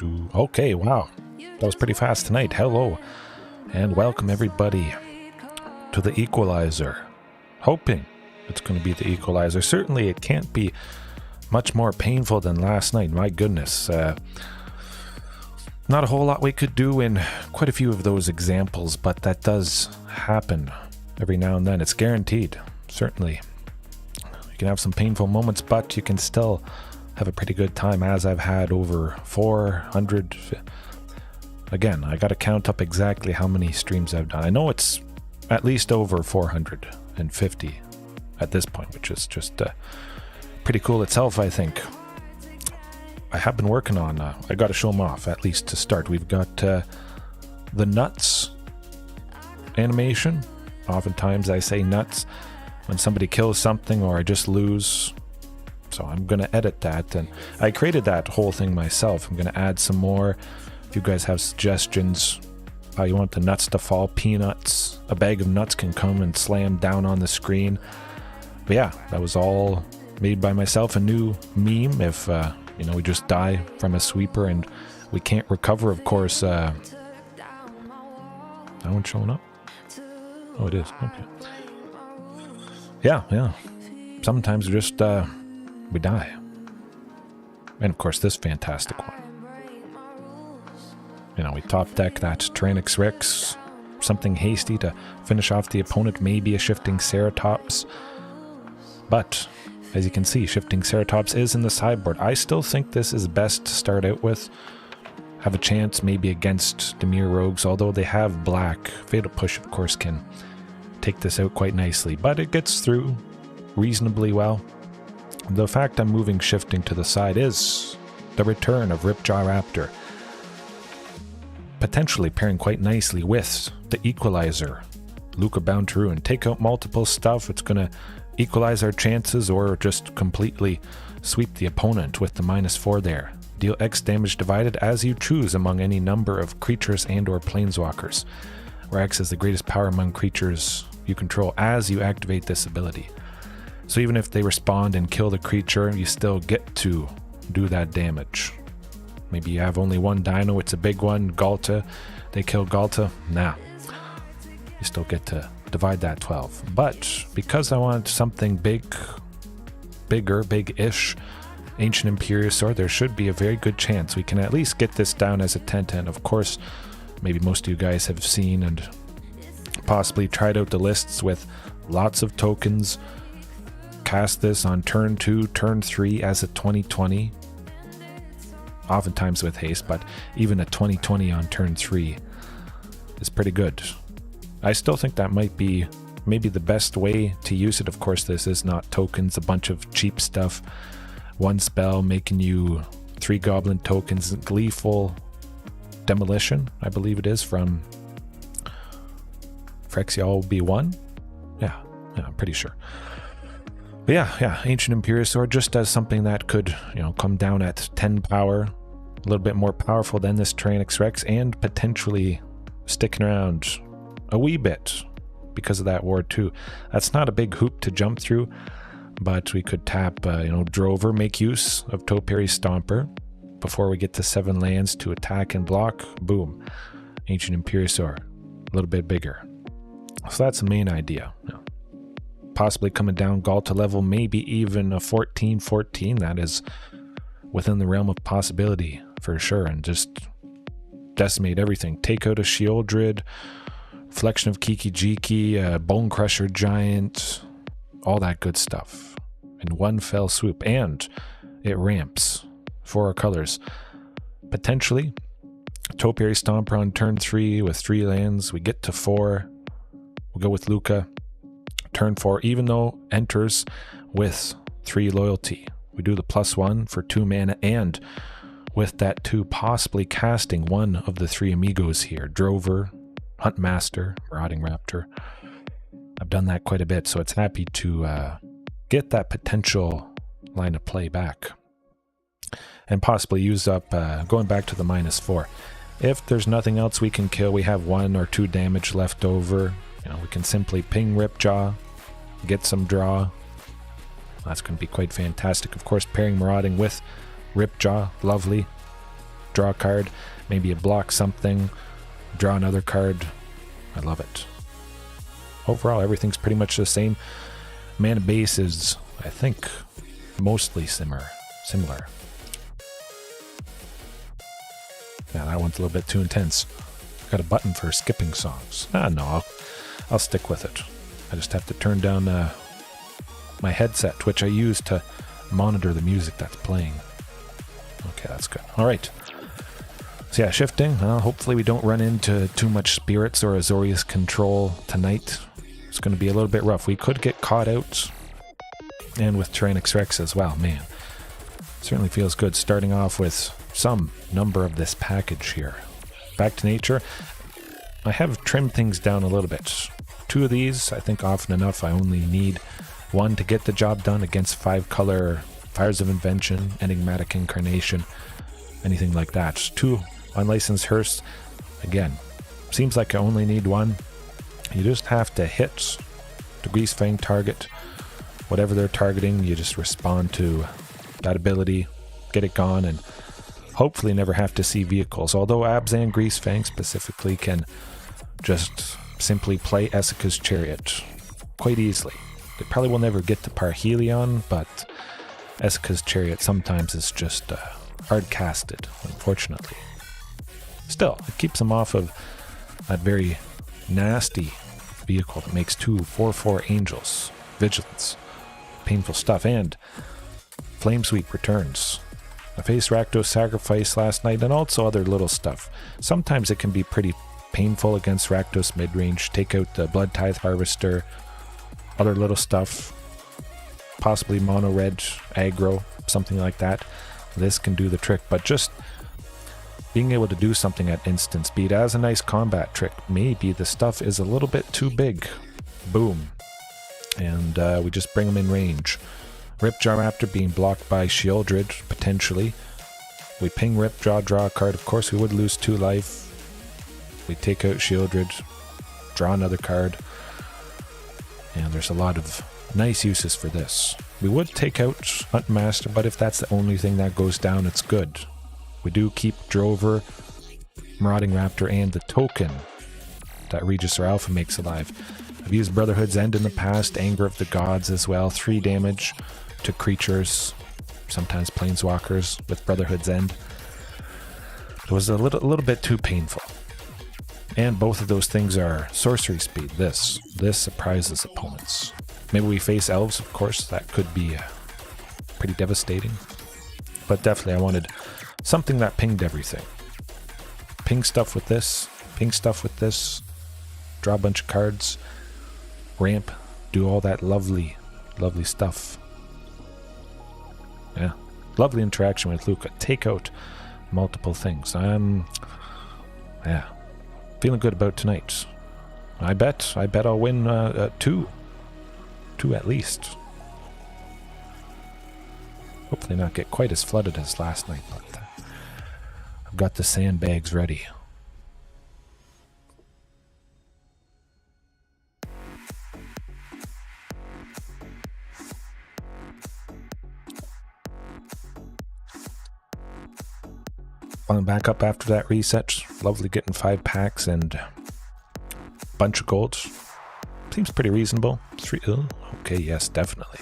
Okay, wow. That was pretty fast tonight. Hello, and welcome everybody to the Equalizer. Hoping it's going to be the Equalizer. Certainly it can't be much more painful than last night. My goodness. Not a whole lot we could do in quite a few of those examples, but that does happen every now and then. It's guaranteed, certainly. You can have some painful moments, but you can still have a pretty good time, as I've had over 400. Again, I got to count up exactly how many streams I've done. I know it's at least over 450 at this point, which is just pretty cool itself, I think. I have been working on, I got to show them off, at least to start. We've got the nuts animation. Oftentimes I say nuts when somebody kills something or I just lose. So I'm going to edit that, and I created that whole thing myself. I'm going to add some more. If you guys have suggestions how you want the nuts to fall, peanuts, a bag of nuts can come and slam down on the screen. But yeah, that was all made by myself. A new meme if, you know, we just die from a sweeper and we can't recover, of course. That one's showing up? Oh, it is. Okay. Yeah. Sometimes we just, we die. And of course, this fantastic one. You know, we top deck that Tyrannosaurus Rex, something hasty to finish off the opponent, maybe a Shifting Ceratops. But, as you can see, Shifting Ceratops is in the sideboard. I still think this is best to start out with. Have a chance maybe against Dimir Rogues, although they have black. Fatal Push, of course, can take this out quite nicely, but it gets through reasonably well. The fact I'm moving Shifting to the side is the return of Ripjaw Raptor. Potentially pairing quite nicely with the Equalizer. Lukka bound to ruin. Take out multiple stuff. It's going to equalize our chances or just completely sweep the opponent with the -4 there. Deal X damage divided as you choose among any number of creatures and or planeswalkers, where X is the greatest power among creatures you control as you activate this ability. So even if they respond and kill the creature, you still get to do that damage. Maybe you have only one dino, it's a big one, Galta, they kill Galta, nah. You still get to divide that 12. But because I want something big-ish, Ancient Imperiosaur, there should be a very good chance we can at least get this down as a 10-10. Of course, maybe most of you guys have seen and possibly tried out the lists with lots of tokens. Cast this on turn 2, turn 3 as a 2020. Oftentimes with haste, but even a 2020 on turn 3 is pretty good. I still think that might be maybe the best way to use it. Of course, this is not tokens, a bunch of cheap stuff. One spell making you 3 goblin tokens, Gleeful Demolition, I believe it is, from Phyrexian B1. Yeah, I'm pretty sure. But yeah, Ancient Imperiosaur just does something that could, you know, come down at 10 power, a little bit more powerful than this Tyrannosaurus Rex, and potentially sticking around a wee bit because of that ward too. That's not a big hoop to jump through, but we could tap, you know, Drover, make use of Topiary Stomper before we get to 7 lands to attack and block. Boom, Ancient Imperiosaur, a little bit bigger. So that's the main idea. You know, possibly coming down Galta level, maybe even a 14-14. That is within the realm of possibility for sure, and just decimate everything. Take out a Shieldred, Reflection of Kiki Jiki, Bone Crusher Giant, all that good stuff in one fell swoop. And it ramps 4 colors. Potentially Topiary Stomper on turn 3 with 3 lands. We get to 4. We'll go with Lukka. Turn 4, even though enters with 3 loyalty. We do the +1 for 2 mana, and with that 2, possibly casting one of the 3 amigos here. Drover, Huntmaster, Marauding Raptor. I've done that quite a bit, so it's happy to get that potential line of play back. And possibly use up, going back to the -4. If there's nothing else we can kill, we have 1 or 2 damage left over. You know, we can simply ping Ripjaw, get some draw. That's going to be quite fantastic. Of course, pairing Marauding with Ripjaw, lovely. draw a card, maybe you block something, draw another card. I love it. Overall, everything's pretty much the same. Mana base is, I think, mostly similar. Yeah, that one's a little bit too intense. Got a button for skipping songs. No, I'll stick with it. I just have to turn down my headset, which I use to monitor the music that's playing. Okay, that's good. All right. So yeah, shifting. Hopefully we don't run into too much spirits or Azorius control tonight. It's going to be a little bit rough. We could get caught out, and with Tyrannix Rex as well. Man, certainly feels good starting off with some number of this package here. Back to nature. I have trimmed things down a little bit. 2 of these, I think often enough. I only need 1 to get the job done against 5-color Fires of Invention, Enigmatic Incarnation, anything like that. 2 Unlicensed Hearse. Again, seems like I only need 1. You just have to hit the Grease Fang target. Whatever they're targeting, you just respond to that ability, get it gone, and hopefully never have to see vehicles. Although Abs and Grease Fang specifically can just simply play Essica's Chariot quite easily. They probably will never get to Parhelion, but Essica's Chariot sometimes is just hard casted, unfortunately. Still, it keeps them off of that very nasty vehicle that makes 2 4/4 angels. Vigilance. Painful stuff. And Flame Sweep returns. I faced Rakdos Sacrifice last night and also other little stuff. Sometimes it can be pretty painful against Rakdos midrange. Take out the Blood Tithe Harvester, other little stuff. Possibly mono red, aggro, something like that. This can do the trick, but just being able to do something at instant speed as a nice combat trick. Maybe the stuff is a little bit too big. Boom. And we just bring them in range. Ripjaw Raptor being blocked by Shieldred, potentially. We ping Ripjaw, draw a card. Of course, we would lose 2 life. We take out Shieldred, draw another card. And there's a lot of nice uses for this. We would take out Huntmaster, but if that's the only thing that goes down, it's good. We do keep Drover, Marauding Raptor, and the token that Regis or Alpha makes alive. I've used Brotherhood's End in the past, Anger of the Gods as well. 3 damage to creatures, sometimes planeswalkers with Brotherhood's End. It was a little bit too painful. And both of those things are sorcery speed. This surprises opponents. Maybe we face elves, of course. That could be pretty devastating. But definitely I wanted something that pinged everything. Ping stuff with this, ping stuff with this, draw a bunch of cards, ramp, do all that lovely, lovely stuff. Yeah, lovely interaction with Lukka. Take out multiple things. Yeah, feeling good about tonight. I bet I'll win 2 at least. Hopefully not get quite as flooded as last night, but I've got the sandbags ready. Falling back up after that reset. Lovely getting 5 packs and a bunch of golds. Seems pretty reasonable. 3. Oh, okay, yes, definitely.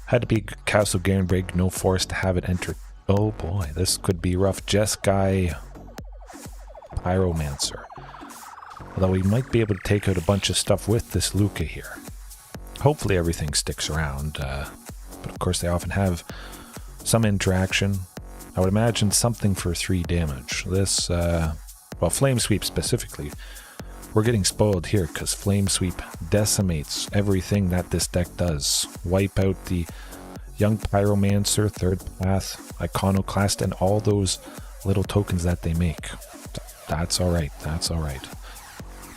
Had to be Castle Garenbrig, no force to have it enter. Oh boy, this could be rough. Jeskai Pyromancer. Although we might be able to take out a bunch of stuff with this Lukka here. Hopefully everything sticks around. But of course they often have some interaction. I would imagine something for 3 damage. This, well, Flame Sweep specifically. We're getting spoiled here because Flame Sweep decimates everything that this deck does. Wipe out the Young Pyromancer, 3rd Path, Iconoclast, and all those little tokens that they make. That's alright, that's alright.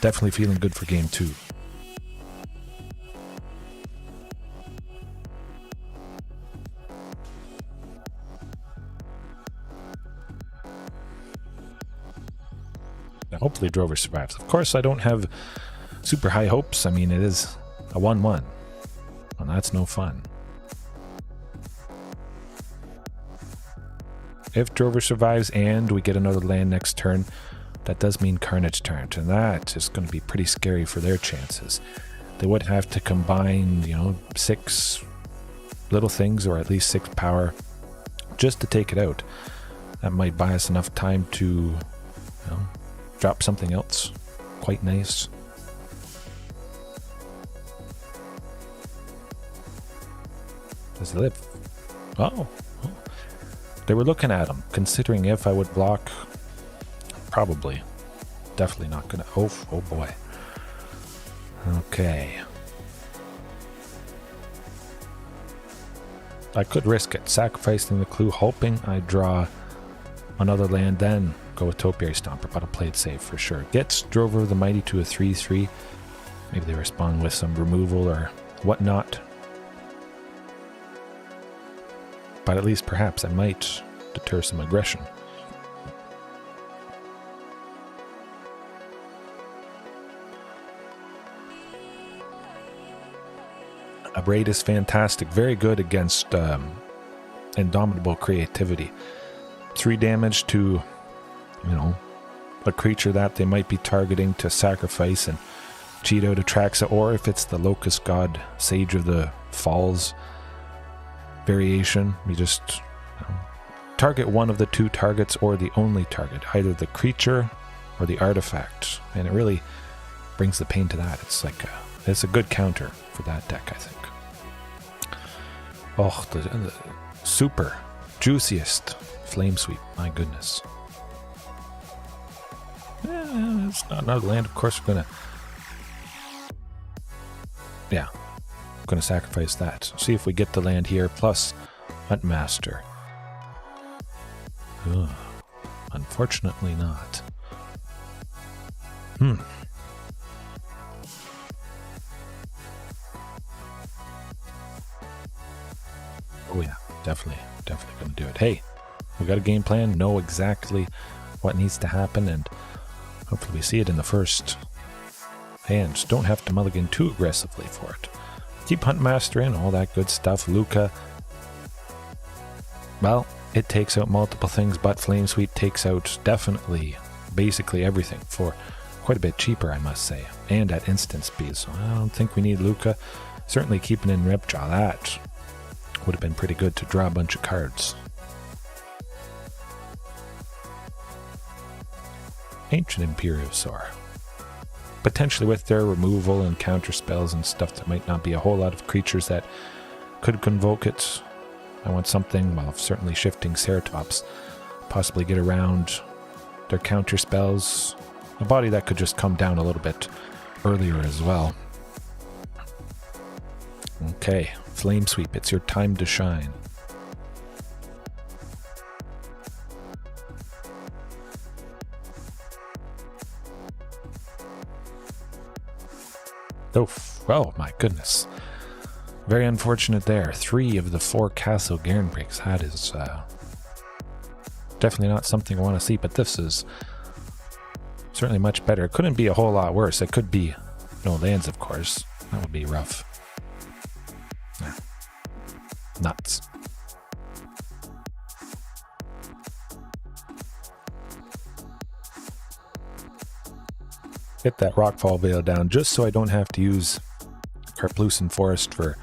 Definitely feeling good for game 2. Now hopefully Drover survives. Of course I don't have super high hopes. I mean, it is a 1-1. And that's no fun. If Drover survives and we get another land next turn, that does mean Carnage Tyrant, and that is going to be pretty scary for their chances. They would have to combine, you know, 6 little things, or at least 6 power, just to take it out. That might buy us enough time to, you know, drop something else quite nice. Does he live? Oh. They were looking at him, considering if I would block. Probably. Definitely not gonna. Oh boy. Okay. I could risk it, sacrificing the clue, hoping I draw another land, then go with Topiary Stomper, but I'll play it safe for sure. Gets Drover the Mighty to a 3/3. Maybe they respond with some removal or whatnot. But at least perhaps I might deter some aggression. A Braid is fantastic, very good against Indomitable Creativity. 3 damage to, you know, a creature that they might be targeting to sacrifice and cheat out Atraxa, or if it's the Locust God Sage of the Falls variation, you just, you know, target one of the 2 targets or the only target, either the creature or the artifact, and it really brings the pain to that. It's like it's a good counter for that deck, I think. Oh, the super juiciest Flame Sweep, my goodness. Yeah, it's not another land. Of course, we're gonna sacrifice that. See if we get the land here, plus Huntmaster. Ugh, unfortunately not. Oh yeah, definitely gonna do it. Hey, we got a game plan, know exactly what needs to happen, and hopefully we see it in the first hand. Don't have to mulligan too aggressively for it. Keep Huntmaster in, all that good stuff. Lukka, well, it takes out multiple things, but Flame Sweep takes out definitely, basically everything for quite a bit cheaper, I must say, and at instant speed. So I don't think we need Lukka. Certainly keeping in Ripjaw, that would have been pretty good to draw a bunch of cards. Ancient Imperiosaur. Potentially with their removal and counter spells and stuff, there might not be a whole lot of creatures that could convoke it. I want something, well, certainly shifting Ceratops, possibly get around their counter spells. A body that could just come down a little bit earlier as well. Okay, Flame Sweep, it's your time to shine. Oh my goodness. Very unfortunate there. 3 of the 4 Castle Garen breaks. That is definitely not something I want to see, but this is certainly much better. It couldn't be a whole lot worse. It could be no lands, of course. That would be rough. Yeah. Nuts. Get that Rockfall Veil down just so I don't have to use Karplusan Forest for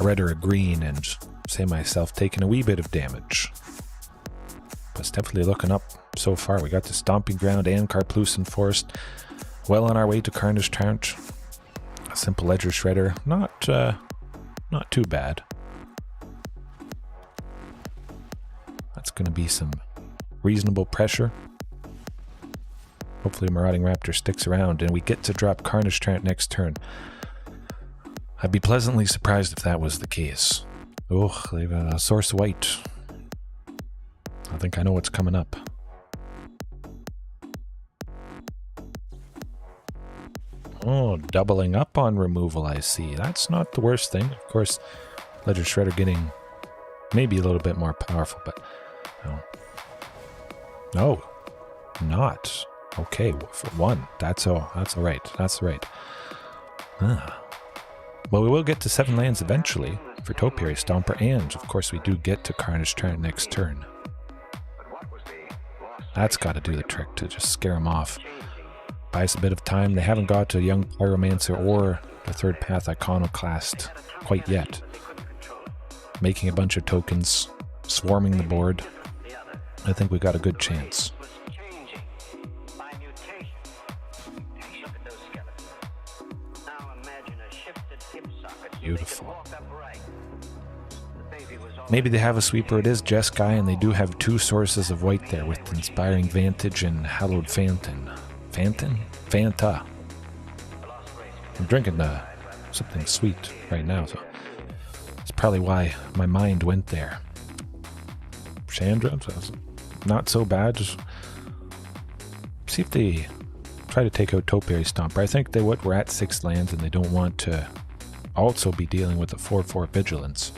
a red or a green and say myself taking a wee bit of damage. But it's definitely looking up so far. We got the Stomping Ground and Karplusan Forest. Well on our way to Carnage Tyrant. A simple Ledger Shredder. Not too bad. That's going to be some reasonable pressure. Hopefully Marauding Raptor sticks around and we get to drop Carnage Tyrant next turn. I'd be pleasantly surprised if that was the case. Oh, they've a Source White. I think I know what's coming up. Oh, doubling up on removal, I see. That's not the worst thing. Of course, Ledger Shredder getting maybe a little bit more powerful, but no. No, not. Okay, for 1. That's all right. That's right. Well, we will get to 7 lands eventually for Topiary Stomper, and of course we do get to Carnage Tyrant next turn. That's got to do the trick to just scare them off. Buy us a bit of time. They haven't got to Young Pyromancer or the Third Path Iconoclast quite yet. Making a bunch of tokens, swarming the board. I think we got a good chance. Beautiful. Maybe they have a sweeper. It is Jeskai, and they do have 2 sources of white there with Inspiring Vantage and Hallowed Fountain. Fanta. I'm drinking something sweet right now, so that's probably why my mind went there. Chandra, so not so bad. Just see if they try to take out Topiary Stomper. I think they would. We're at 6 lands, and they don't want to also be dealing with a 4/4 Vigilance.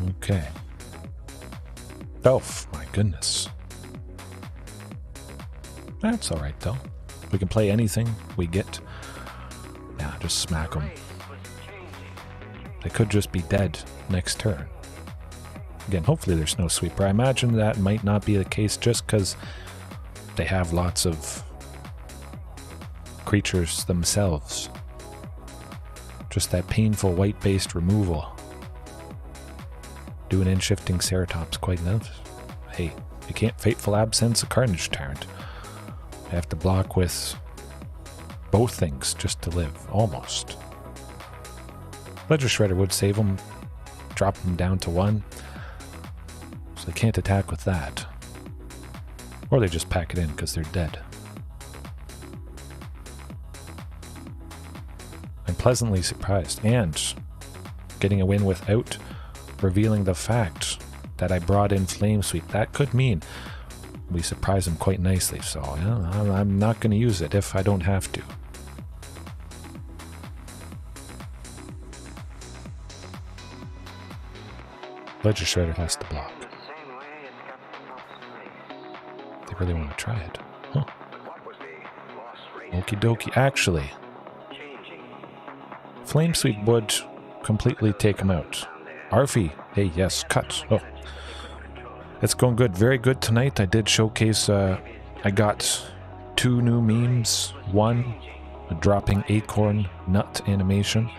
Okay. Oh, my goodness. That's alright, though. We can play anything we get. Yeah, just smack them. They could just be dead next turn. Again, hopefully there's no sweeper. I imagine that might not be the case just because they have lots of creatures themselves. Just that painful white-based removal. Doing in-shifting Ceratops quite enough. Hey, you can't Fateful Absence a Carnage Tyrant. You have to block with both things just to live, almost. Ledger Shredder would save them, drop them down to 1. So they can't attack with that. Or they just pack it in because they're dead. I'm pleasantly surprised, and getting a win without revealing the fact that I brought in Flame Sweep. That could mean we surprise him quite nicely, so yeah, I'm not going to use it if I don't have to. Ledger Shredder has to block. They really want to try it. Huh. Okie dokie. Actually, Flame Sweep would completely take him out. Arfie, hey, yes, cut. Oh, it's going good. Very good tonight. I did showcase, I got 2 new memes. One, a dropping acorn nut animation.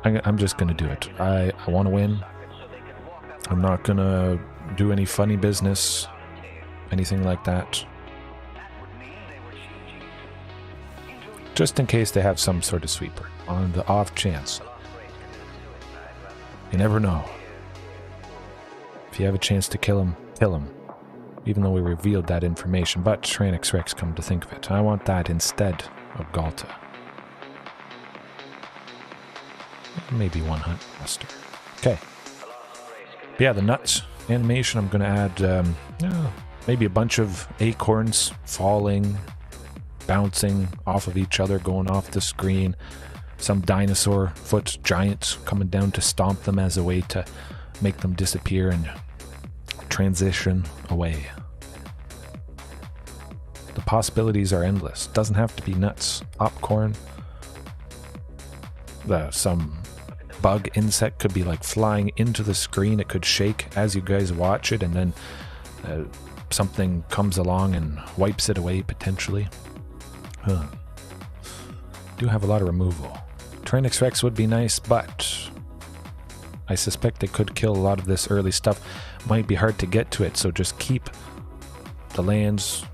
I'm just going to do it. I want to win. I'm not going to do any funny business, anything like that. Just in case they have some sort of sweeper, on the off chance. You never know. If you have a chance to kill him, kill him. Even though we revealed that information. But Tyrannosaurus Rex, come to think of it. I want that instead of Galta. Maybe 1 Huntmaster. Okay. But yeah, the nuts animation, I'm going to add maybe a bunch of acorns falling, bouncing off of each other, going off the screen. Some dinosaur foot giants coming down to stomp them as a way to make them disappear and transition away. The possibilities are endless. Doesn't have to be nuts. Popcorn. Some bug insect could be like flying into the screen. It could shake as you guys watch it, and then something comes along and wipes it away potentially. Do have a lot of removal. Tyrannosaurus Rex would be nice, but I suspect they could kill a lot of this early stuff. Might be hard to get to it, so just keep the lands,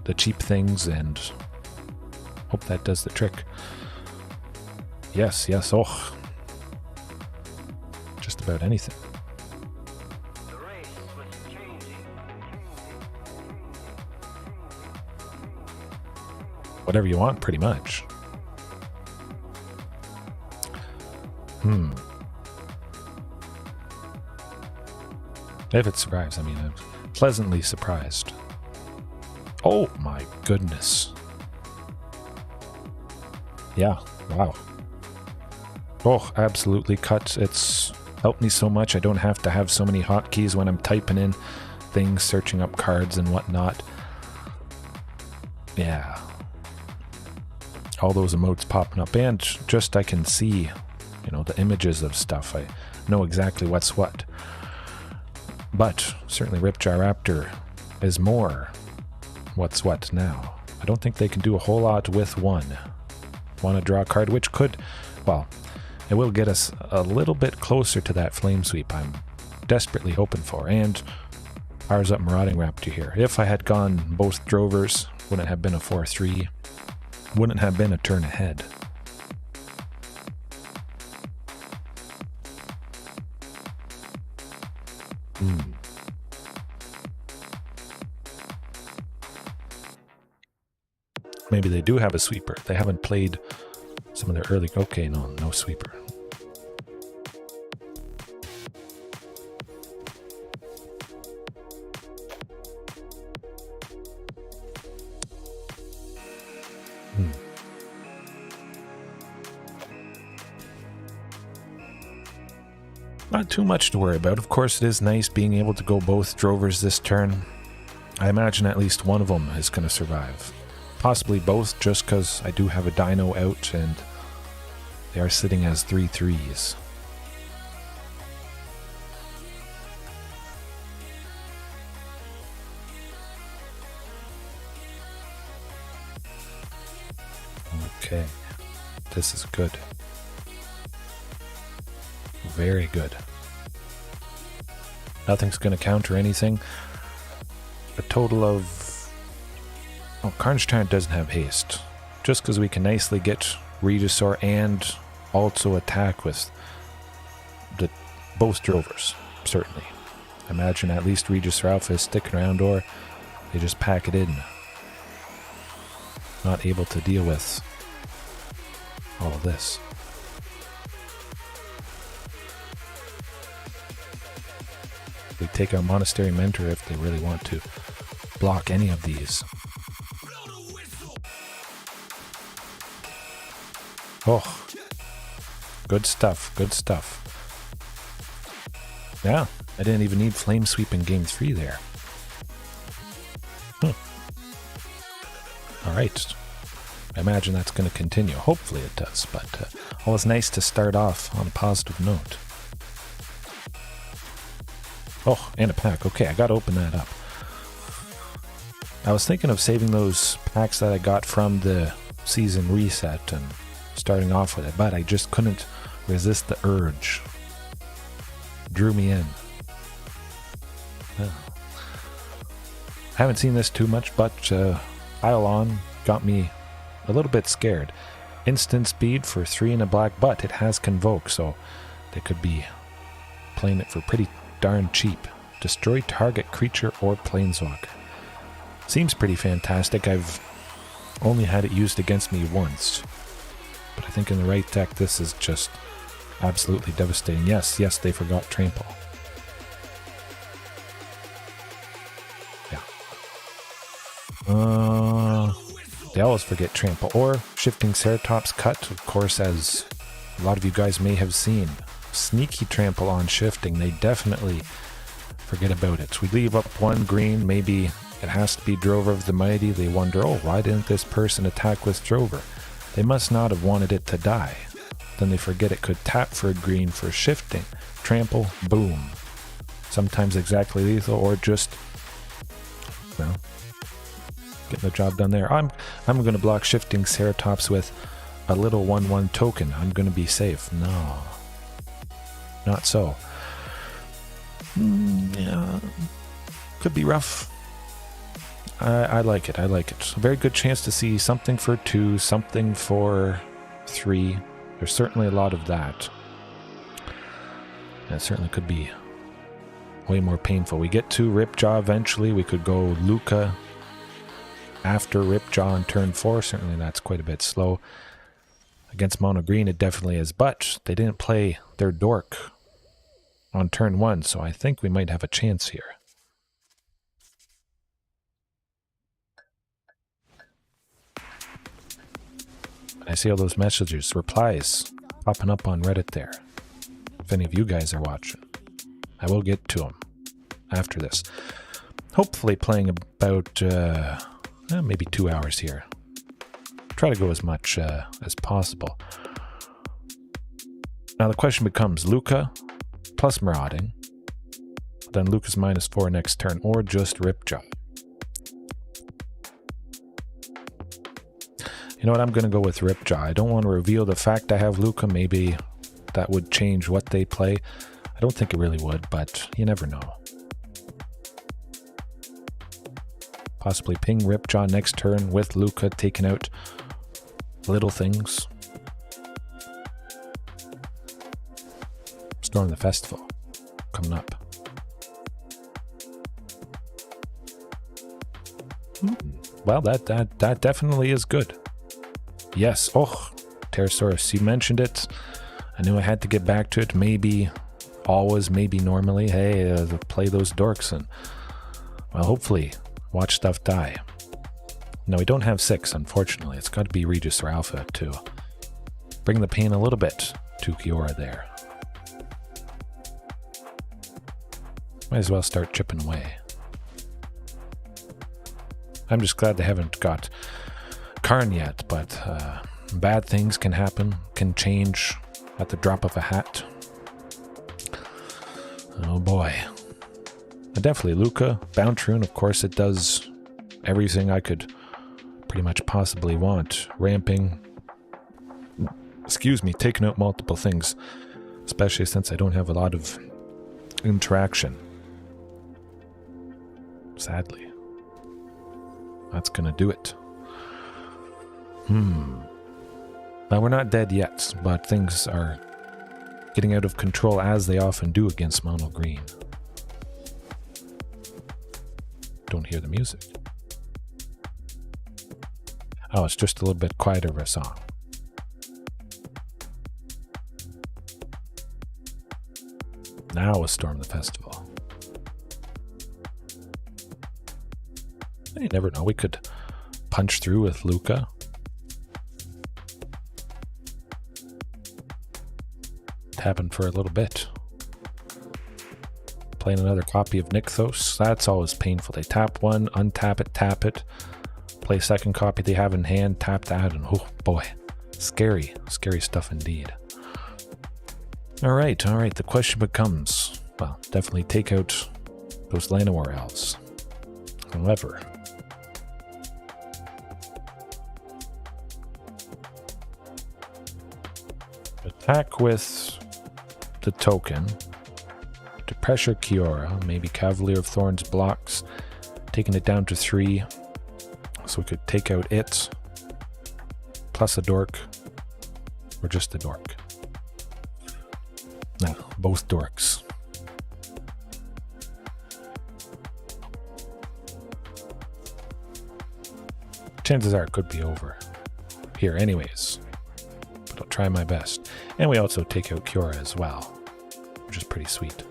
the cheap things, and hope that does the trick. Yes, yes, oh. Just about anything. Whatever you want, pretty much. If it survives, I mean, I'm pleasantly surprised. Oh my goodness. Yeah, wow. Oh, absolutely cut. It's helped me so much. I don't have to have so many hotkeys when I'm typing in things, searching up cards and whatnot. Yeah. All those emotes popping up, and just I can see, you know, the images of stuff. I know exactly what's what. But certainly Ripjaw Raptor is more what's what now. I don't think they can do a whole lot with one. Want to draw a card, which could, well, it will get us a little bit closer to that flame sweep I'm desperately hoping for. And powers up Marauding Raptor here. If I had gone both drovers, wouldn't have been a 4-3, wouldn't have been a turn ahead. Maybe they do have a sweeper. They haven't played some of their early... Okay, no sweeper. Not too much to worry about. Of course, it is nice being able to go both drovers this turn. I imagine at least one of them is going to survive. Possibly both, just because I do have a dino out and they are sitting as 3/3s. Okay, this is good. Very good. Nothing's going to counter anything. A total of... Oh, Carnage Tyrant doesn't have haste. Just because we can nicely get Regisaur and also attack with both drovers, certainly. I imagine at least Regisaur Alpha is sticking around, or they just pack it in. Not able to deal with all of this. We take our Monastery Mentor if they really want to block any of these. Oh, good stuff, good stuff. Yeah, I didn't even need Flame Sweep in Game 3 there. Alright, I imagine that's going to continue. Hopefully it does, but always nice to start off on a positive note. Oh, and a pack. Okay, I gotta open that up. I was thinking of saving those packs that I got from the season reset and starting off with it, but I just couldn't resist the urge. Drew me in. Oh. I haven't seen this too much, but Pile On got me a little bit scared. Instant speed for 3 and a black, but it has Convoke, so they could be playing it for pretty darn cheap. Destroy target creature or planeswalker. Seems pretty fantastic. I've only had it used against me once, but I think in the right deck this is just absolutely devastating. Yes, they forgot Trample. Yeah. They always forget Trample. Or Shifting Ceratops Cut, of course, as a lot of you guys may have seen. Sneaky Trample on Shifting. They definitely forget about it. We leave up 1 green, maybe it has to be Drover of the Mighty. They wonder, oh, why didn't this person attack with Drover? They must not have wanted it to die. Then they forget it could tap for a green for Shifting. Trample, boom. Sometimes exactly lethal, or just, well, getting the job done there. I'm going to block Shifting Ceratops with a little 1/1 token. I'm going to be safe. No. Not so. Yeah, could be rough. I like it. I like it. A very good chance to see something for 2, something for 3. There's certainly a lot of that. And it certainly could be way more painful. We get to Ripjaw eventually. We could go Lukka after Ripjaw on turn 4. Certainly that's quite a bit slow. Against Mono Green it definitely is, but they didn't play their Dork on turn 1, so I think we might have a chance here. I see all those messages, replies popping up on Reddit there. If any of you guys are watching, I will get to them after this. Hopefully playing about maybe 2 hours here. Try to go as much as possible. Now the question becomes Lukka plus Marauding. Then Lukka's -4 next turn, or just Ripjaw. You know what, I'm going to go with Ripjaw. I don't want to reveal the fact I have Lukka. Maybe that would change what they play. I don't think it really would, but you never know. Possibly ping Ripjaw next turn with Lukka, taking out little things. Storm the Festival coming up. Well, that definitely is good. Yes. Oh, Pterosaurus, you mentioned it. I knew I had to get back to it. Maybe always, maybe normally. Hey, play those dorks and, well, hopefully watch stuff die. No, we don't have 6, unfortunately. It's got to be Regis or Alpha to bring the pain a little bit to Kiora there. Might as well start chipping away. I'm just glad they haven't got Karn yet, but bad things can happen, can change at the drop of a hat. Oh boy. Definitely Lukka. Bountroon, of course, it does everything I could pretty much possibly want. Ramping. Excuse me, taking out multiple things. Especially since I don't have a lot of interaction. Sadly. That's gonna do it. Now we're not dead yet, but things are getting out of control as they often do against mono green. Don't hear the music. Oh, it's just a little bit quieter of a song. Now we'll storm the festival. You never know, we could punch through with Lukka. It happened for a little bit. Playing another copy of Nykthos, that's always painful. They tap one, untap it, tap it. Play second copy they have in hand, tap that, and oh boy, scary, scary stuff indeed. Alright, the question becomes, well, definitely take out those Llanowar elves. However, attack with the token to pressure Kiora, maybe Cavalier of Thorns blocks, taking it down to 3, so we could take out it, plus a dork, or just a dork. No, both dorks. Chances are it could be over here anyways, but I'll try my best. And we also take out Kiora as well, which is pretty sweet.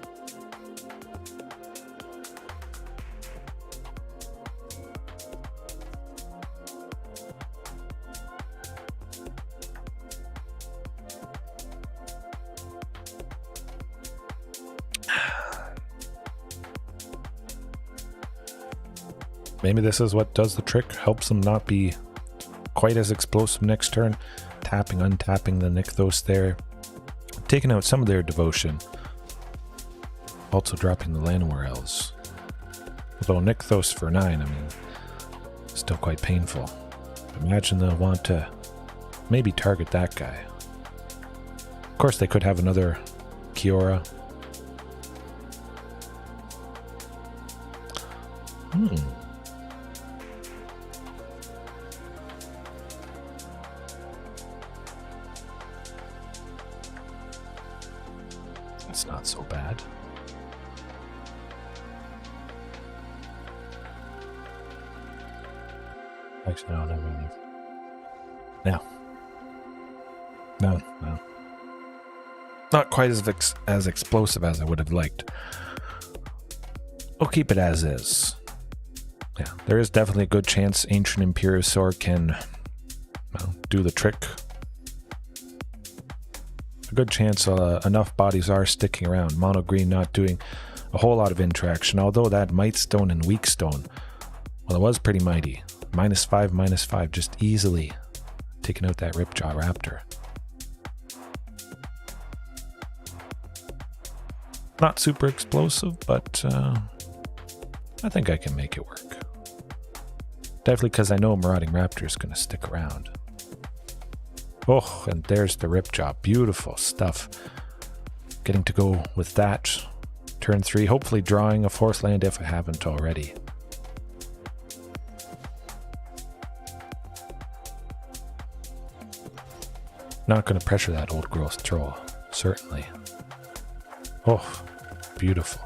Maybe this is what does the trick, helps them not be quite as explosive next turn. Tapping, untapping the Nykthos there. Taking out some of their devotion. Also dropping the Llanowar elves. Although Nykthos for 9, I mean, still quite painful. Imagine they'll want to maybe target that guy. Of course, they could have another Kiora. It's not so bad. Actually, no, never mind. No. Not quite as explosive as I would have liked. We'll keep it as is. Yeah, there is definitely a good chance Ancient Imperiosaur can, well, do the trick. A good chance enough bodies are sticking around. Mono green not doing a whole lot of interaction, although that Might Stone and Weak Stone, well, it was pretty mighty. -5, just easily taking out that Ripjaw Raptor. Not super explosive, but I think I can make it work. Definitely because I know Marauding Raptor is going to stick around. Oh, and there's the Ripjaw. Beautiful stuff. Getting to go with that. Turn 3, hopefully drawing a force land if I haven't already. Not going to pressure that old growth troll, certainly. Oh, beautiful.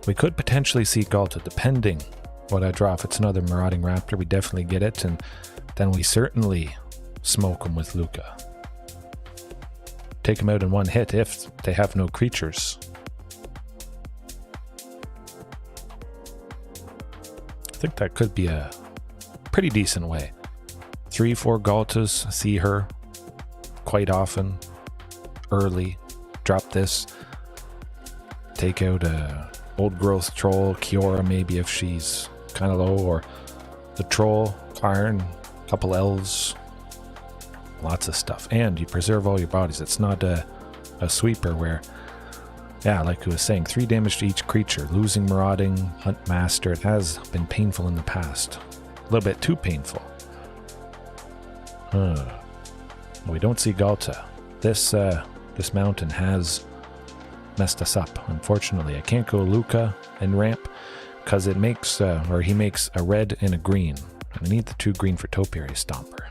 We could potentially see Galta, depending what I draw. If it's another Marauding Raptor, we definitely get it, and then we certainly smoke him with Lukka. Take him out in one hit if they have no creatures. I think that could be a pretty decent way. 3-4 Galtas, see her quite often, early, drop this, take out a old growth troll, Kiora maybe if she's kind of low, or the troll, Iron, couple elves, lots of stuff. And you preserve all your bodies. It's not a sweeper where, yeah, like I was saying, 3 damage to each creature. Losing Marauding Huntmaster, it has been painful in the past. A little bit too painful. We don't see Galta. This mountain has messed us up, unfortunately. I can't go Lukka and ramp because it makes, or he makes a red and a green. And I need the 2 green for Topiary Stomper.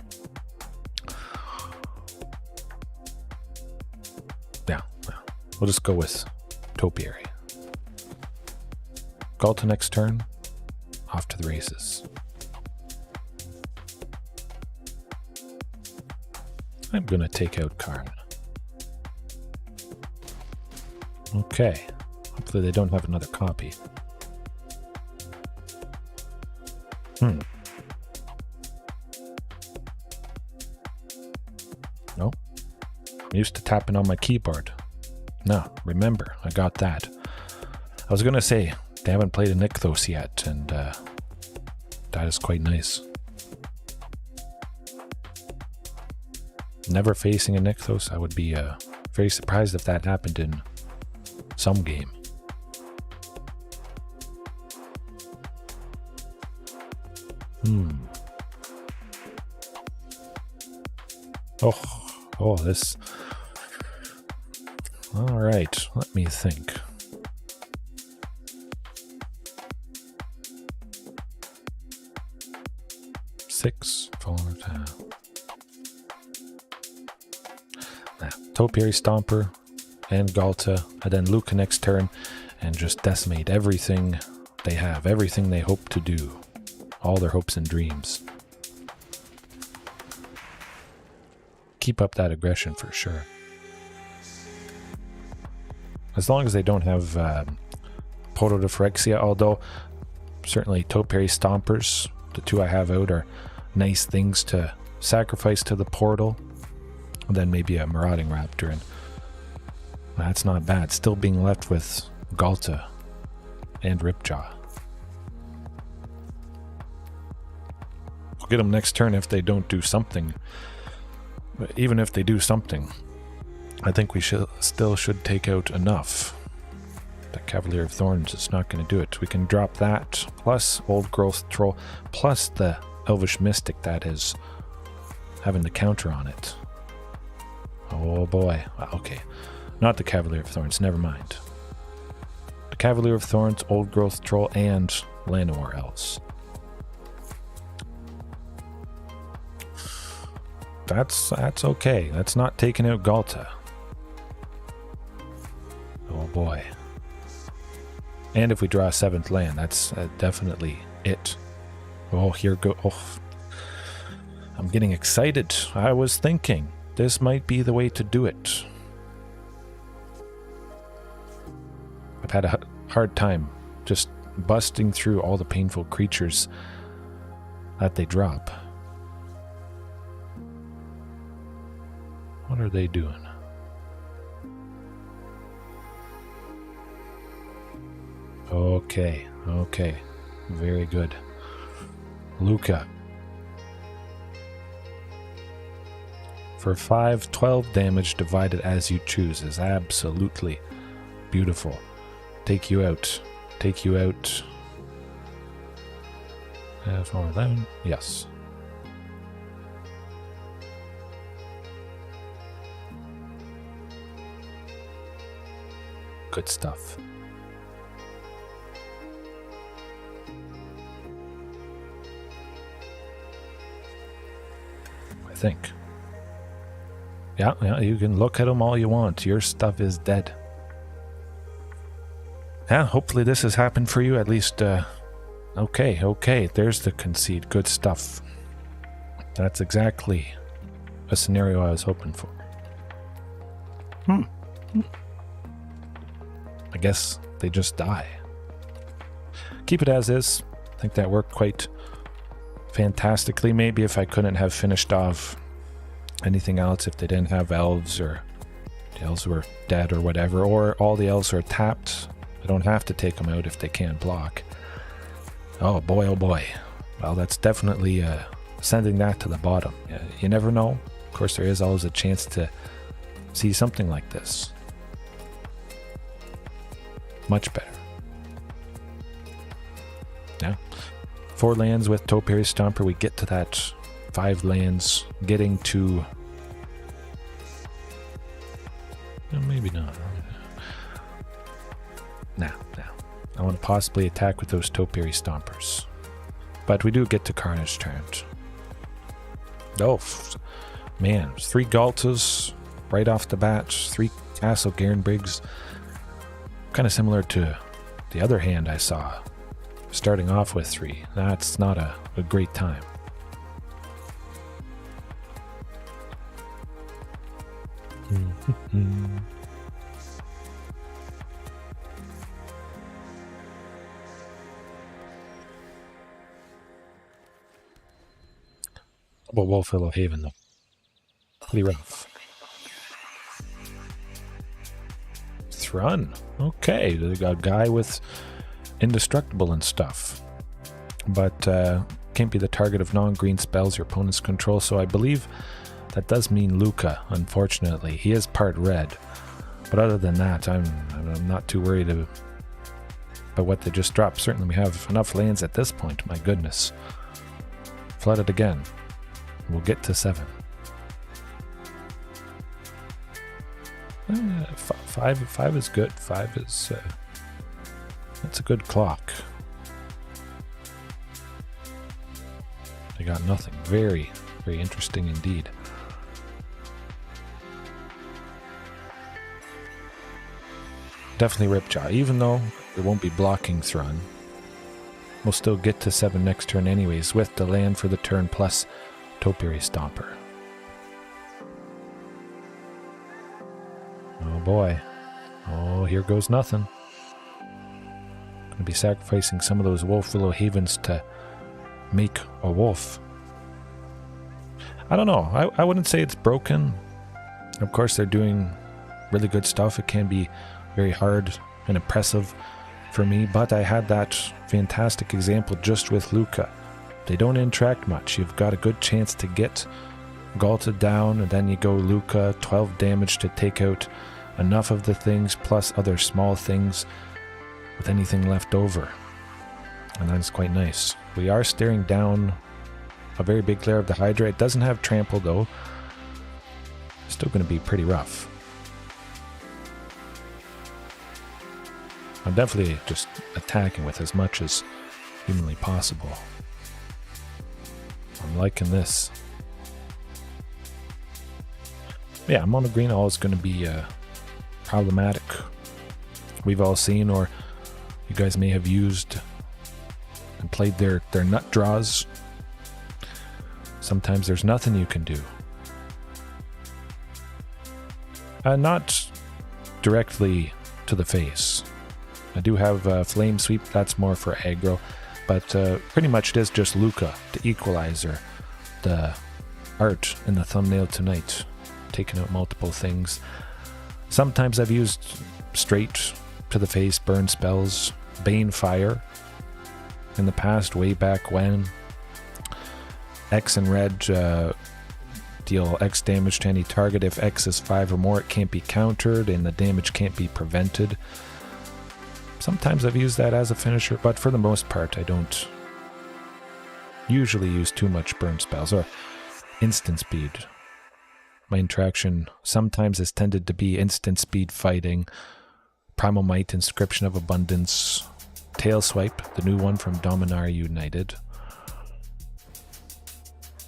Yeah, we'll just go with Topiary. Galta next turn, off to the races. I'm gonna take out Karn. Okay, hopefully they don't have another copy. No, I'm used to tapping on my keyboard. No, remember, I got that. I was gonna say, they haven't played a Nykthos yet, and that is quite nice. Never facing a Nykthos, I would be very surprised if that happened in some game. Oh, this. All right, let me think. Six, 4, Topiary Stomper and Galta, and then Lukka next turn, and just decimate everything they have, everything they hope to do, all their hopes and dreams. Keep up that aggression for sure. As long as they don't have Protophyrexia, although certainly Topiary Stompers, the 2 I have out, are nice things to sacrifice to the portal. And then maybe a Marauding Raptor, and that's not bad. Still being left with Galta and Ripjaw. We'll get them next turn if they don't do something. But even if they do something, I think we still should take out enough. The Cavalier of Thorns is not going to do it. We can drop that, plus Old Growth Troll, plus the Elvish Mystic that is having the counter on it. Oh boy. Okay. Not the Cavalier of Thorns, never mind. The Cavalier of Thorns, Old Growth Troll, and Llanowar Elves. That's okay. That's not taking out Galta. Oh boy. And if we draw a 7th land, that's definitely it. Oh, here go. Oh. I'm getting excited. I was thinking this might be the way to do it. I've had a hard time just busting through all the painful creatures that they drop. What are they doing? Okay, very good. Lukka. For 5, 12 damage divided as you choose is absolutely Beautiful. Take you out. Take you out. 411. Yes. Good stuff. I think. Yeah, you can look at them all you want. Your stuff is dead. Yeah, hopefully this has happened for you. At least, okay. There's the concede. Good stuff. That's exactly a scenario I was hoping for. I guess they just die. Keep it as is. I think that worked quite fantastically. Maybe if I couldn't have finished off anything else, if they didn't have elves or the elves were dead or whatever, or all the elves are tapped, I don't have to take them out if they can't block. Oh boy. Well, that's definitely sending that to the bottom. You never know. Of course, there is always a chance to see something like this. Much better. Yeah. 4 lands with Topiary Stomper. We get to that 5 lands. Getting to... maybe not. Nah. I want to possibly attack with those Topiary Stompers. But we do get to Carnage turn. Oh, man. 3 Galtas right off the bat. 3 Castle Garenbrigs. Kind of similar to the other hand I saw. Starting off with 3. That's not a great time. Well, Wolfillow Haven, though. Pretty rough. Thrun. Okay, they got a guy with indestructible and stuff. But can't be the target of non-green spells your opponents control, so I believe that does mean Lukka, unfortunately. He is part red. But other than that, I'm not too worried about what they just dropped. Certainly we have enough lands at this point, my goodness. Flood it again. We'll get to 7. 5 is good. 5 is... that's a good clock. They got nothing. Very, very interesting indeed. Definitely Ripjaw. Even though it won't be blocking Thrun, we'll still get to 7 next turn anyways, with the land for the turn plus Topiary Stomper. Oh boy. Oh, here goes nothing. Gonna be sacrificing some of those Wolfillow Havens to make a wolf. I don't know. I wouldn't say it's broken. Of course, they're doing really good stuff. It can be very hard and impressive for me, but I had that fantastic example just with Lukka. They don't interact much. You've got a good chance to get Galta down, and then you go Lukka, 12 damage to take out enough of the things, plus other small things with anything left over. And that's quite nice. We are staring down a very big layer of the Hydra. It doesn't have trample though. Still going to be pretty rough. I'm definitely just attacking with as much as humanly possible. I'm liking this. Yeah, mono green always going to be problematic. We've all seen, or you guys may have used and played their nut draws. Sometimes there's nothing you can do. Not directly to the face. I do have Flame Sweep, that's more for aggro, but pretty much it is just Lukka, the equalizer, the art in the thumbnail tonight, taking out multiple things. Sometimes I've used straight to the face burn spells, Bane Fire in the past, way back when. X and Red Deal X damage to any target. If X is 5 or more, it can't be countered, and the damage can't be prevented. Sometimes I've used that as a finisher, but for the most part, I don't usually use too much burn spells or instant speed. My interaction sometimes has tended to be instant speed fighting, Primal Might, Inscription of Abundance, Tail Swipe, the new one from Dominar United.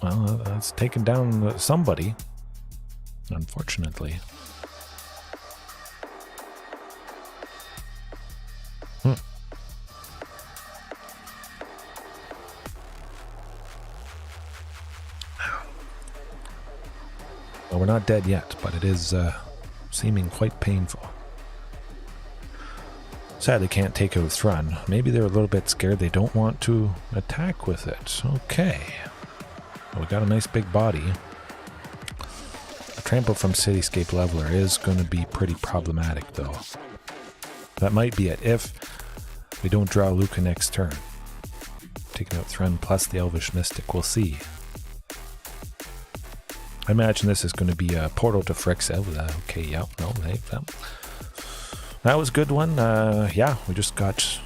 Well, it's taken down somebody, unfortunately. Well, we're not dead yet, but it is seeming quite painful. Sadly, can't take out Thrun. Maybe they're a little bit scared. They don't want to attack with it. Okay. Well, we got a nice big body. A trample from Cityscape Leveler is going to be pretty problematic, though. That might be it if we don't draw Lukka next turn. Taking out Thrun plus the Elvish Mystic. We'll see. I imagine this is going to be a portal to Frix. Okay, yeah, no, hey, that was a good one. Yeah, we just got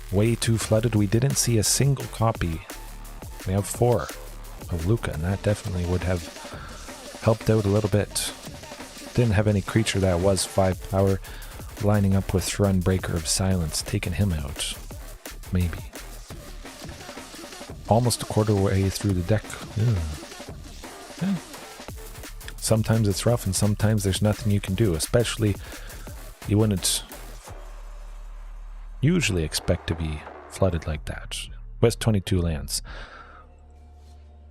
way too flooded. We didn't see a single copy. We have 4 of Lukka, and that definitely would have helped out a little bit. Didn't have any creature that was 5 power, lining up with Thrun, Breaker of Silence, taking him out. Maybe. Almost a quarter way through the deck. Yeah. Sometimes it's rough, and sometimes there's nothing you can do, especially you wouldn't usually expect to be flooded like that. West 22 lands.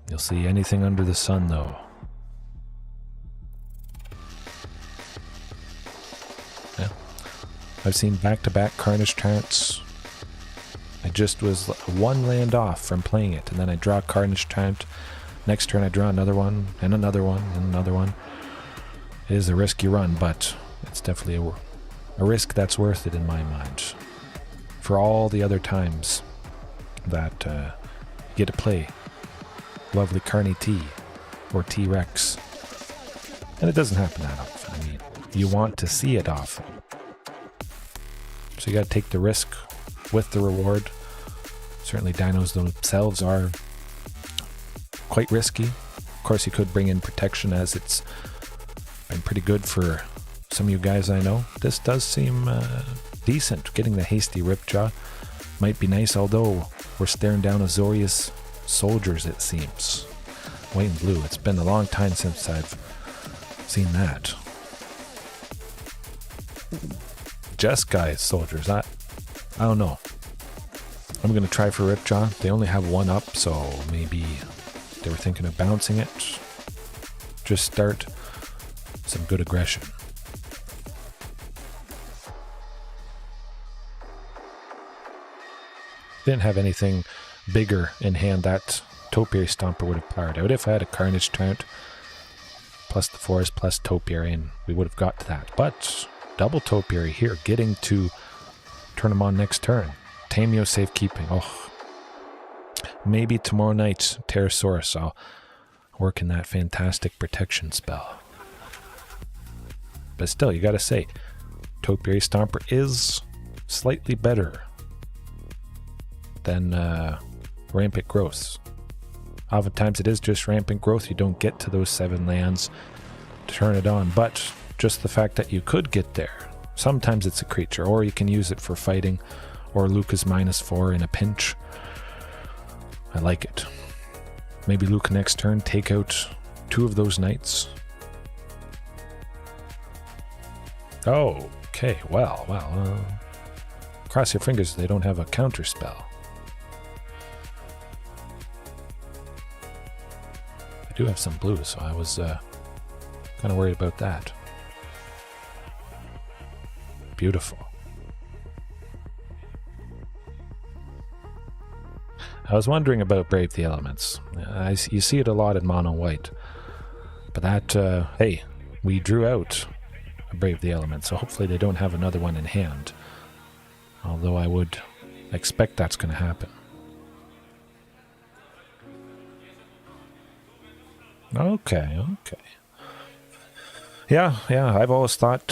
You'll see anything under the sun, though. Yeah. I've seen back-to-back Carnage Tyrants. I just was 1 land off from playing it, and then I draw Carnage Tyrant. Next turn I draw another one, and another one, and another one. It is a risky run, but it's definitely a risk that's worth it in my mind. For all the other times that you get to play lovely Carney T or T-Rex. And it doesn't happen that often. I mean, you want to see it often. So you got to take the risk with the reward. Certainly dinos themselves are quite risky. Of course, you could bring in protection, as it's been pretty good for some of you guys I know. This does seem decent. Getting the hasty Ripjaw might be nice, although we're staring down Azorius soldiers, it seems. White and blue. It's been a long time since I've seen that. Jeskai soldiers. I don't know. I'm going to try for Ripjaw. They only have 1 up, so maybe they were thinking of bouncing it. Just start some good aggression. Didn't have anything bigger in hand. That Topiary Stomper would have powered out. If I had a Carnage Tyrant plus the Forest plus Topiary, and we would have got to that. But double Topiary here, getting to turn them on next turn. Tameo safekeeping. Oh, maybe tomorrow night, Pterosaurus, I'll work in that fantastic protection spell. But still, you gotta say, Topiary Stomper is slightly better than Rampant Growth. Oftentimes it is just Rampant Growth. You don't get to those 7 lands to turn it on, but just the fact that you could get there. Sometimes it's a creature, or you can use it for fighting, or Lukka's -4 in a pinch. I like it. Maybe Lukka next turn, take out 2 of those knights. Oh, okay, well, cross your fingers they don't have a counter spell. I do have some blue, so I was kind of worried about that. Beautiful. I was wondering about Brave the Elements. You see it a lot in mono white. But that, hey, we drew out a Brave the Elements, so hopefully they don't have another one in hand. Although I would expect that's going to happen. Okay. Yeah, I've always thought,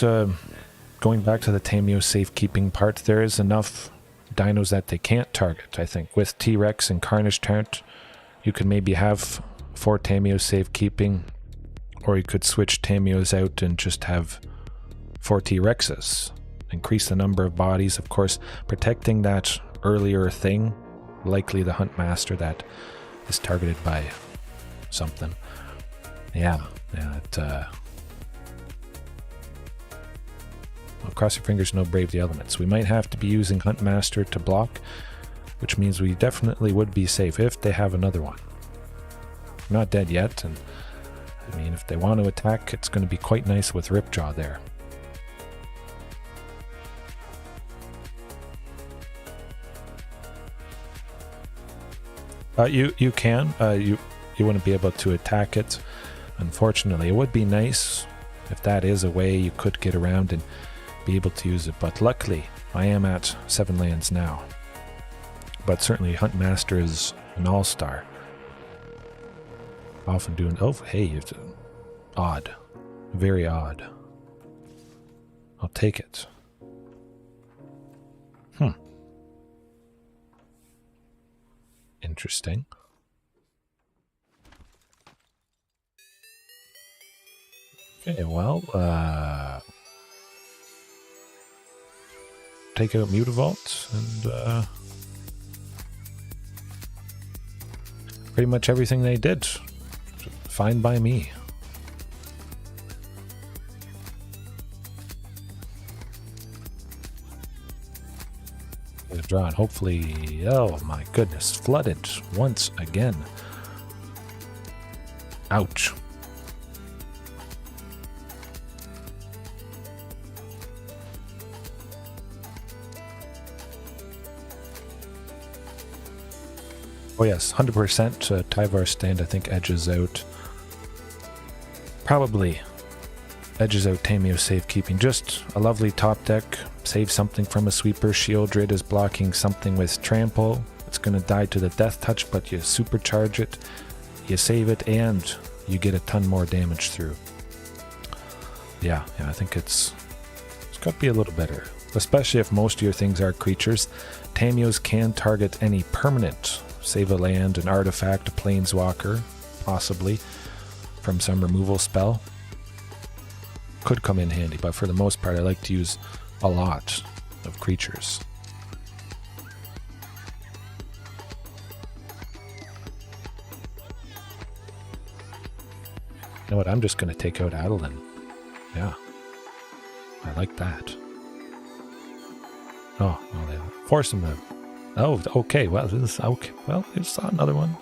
going back to the Tameo safekeeping part, there is enough dinos that they can't target, I think. With T-Rex and Carnage Taunt, you could maybe have 4 Tameo safekeeping, or you could switch Tameos out and just have 4 T-Rexes. Increase the number of bodies, of course, protecting that earlier thing, likely the Huntmaster that is targeted by something. Yeah, well, cross your fingers, no Brave the Elements. We might have to be using Huntmaster to block, which means we definitely would be safe if they have another one. We're not dead yet, and I mean, if they want to attack, it's going to be quite nice with Ripjaw there. You can. You wouldn't be able to attack it, unfortunately. It would be nice if that is a way you could get around and be able to use it, but luckily I am at 7 lands now. But certainly Huntmaster is an all-star. Often doing... Oh, hey, it's odd. Very odd. I'll take it. Interesting. Okay, well, take out Mutavault and pretty much everything they did. Fine by me. Drawn. Hopefully, oh my goodness, flooded once again. Ouch. Oh yes, 100% Tyvar stand I think edges out. Probably edges out Tameo safekeeping. Just a lovely top deck. Save something from a sweeper. Shieldred is blocking something with trample. It's going to die to the death touch, but you supercharge it, you save it, and you get a ton more damage through. Yeah, I think it's got to be a little better. Especially if most of your things are creatures. Tameos can target any permanent. Save a land, an artifact, a planeswalker, possibly, from some removal spell. Could come in handy, but for the most part I like to use a lot of creatures. You know what, I'm just going to take out Adeline. Yeah. I like that. Oh, well, they force him to... Oh, okay, well, this is okay. Well, there's another one.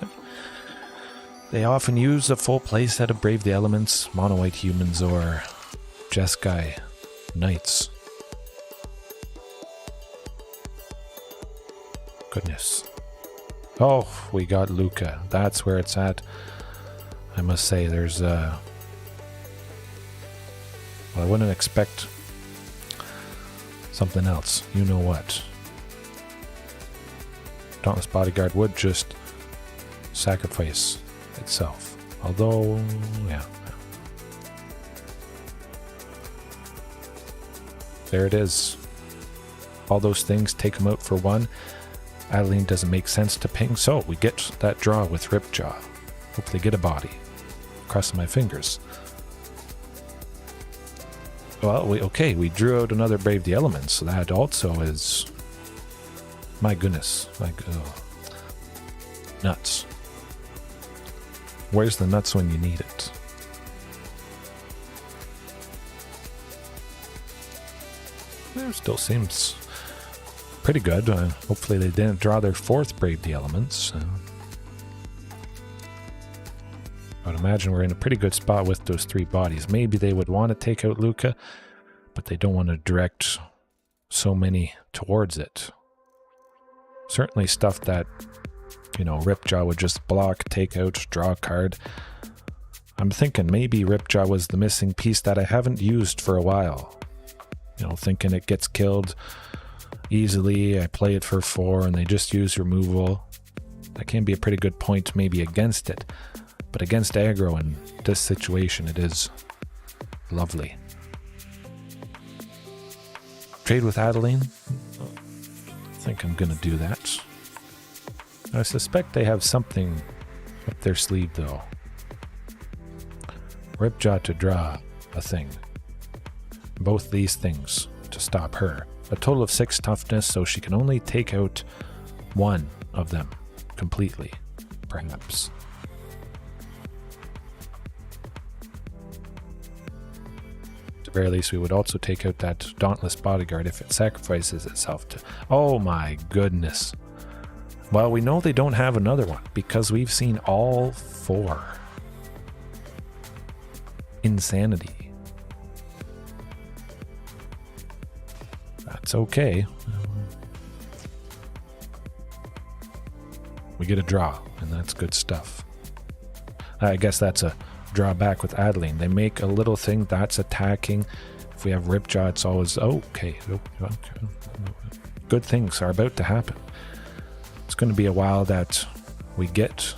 They often use a full playset of Brave the Elements, Mono White Humans, or Jeskai Knights. Goodness. Oh, we got Lukka. That's where it's at. I must say, there's well, I wouldn't expect something else. You know what? Dauntless Bodyguard would just sacrifice itself. Although, yeah. There it is. All those things, take them out for one. Adeline doesn't make sense to ping, so we get that draw with Ripjaw. Hopefully get a body. Crossing my fingers. Well, we drew out another Brave the Elements, so that also is... My goodness. Nuts. Where's the nuts when you need it? It still seems pretty good. Hopefully they didn't draw their 4th Brave the Elements. I would imagine we're in a pretty good spot with those 3 bodies. Maybe they would want to take out Lukka, but they don't want to direct so many towards it. Certainly stuff that, you know, Ripjaw would just block, take out, draw a card. I'm thinking maybe Ripjaw was the missing piece that I haven't used for a while. You know, thinking it gets killed easily, I play it for 4, and they just use removal. That can be a pretty good point maybe against it. but against aggro in this situation, it is lovely. Trade with Adeline? I think I'm going to do that. I suspect they have something up their sleeve, though. Ripjaw to draw a thing. Both these things to stop her. A total of 6 toughness, so she can only take out one of them completely, perhaps. At the very least, we would also take out that Dauntless Bodyguard if it sacrifices itself to... Oh my goodness. Well, we know they don't have another one because we've seen all 4. Insanity. That's okay. We get a draw, and that's good stuff. I guess that's a drawback with Adeline. They make a little thing that's attacking. If we have Ripjaw, it's always okay. Good things are about to happen. It's going to be a while that we get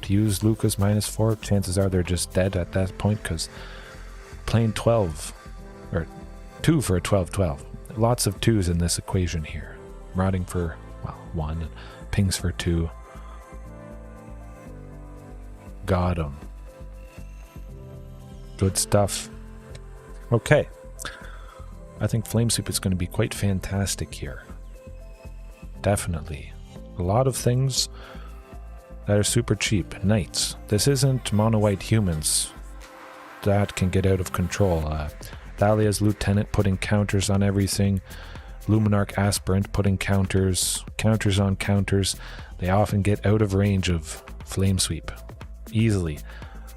to use Lukka's -4. Chances are they're just dead at that point because playing 12 or 2 for a 12-12. Lots of 2s in this equation here. Marauding for, well, 1 and pings for 2. Got him. Good stuff. Okay. I think Flame Sweep is going to be quite fantastic here. Definitely. A lot of things that are super cheap. Knights. This isn't mono-white humans. That can get out of control. Thalia's Lieutenant putting counters on everything. Luminarch Aspirant putting counters on counters. They often get out of range of Flame Sweep easily.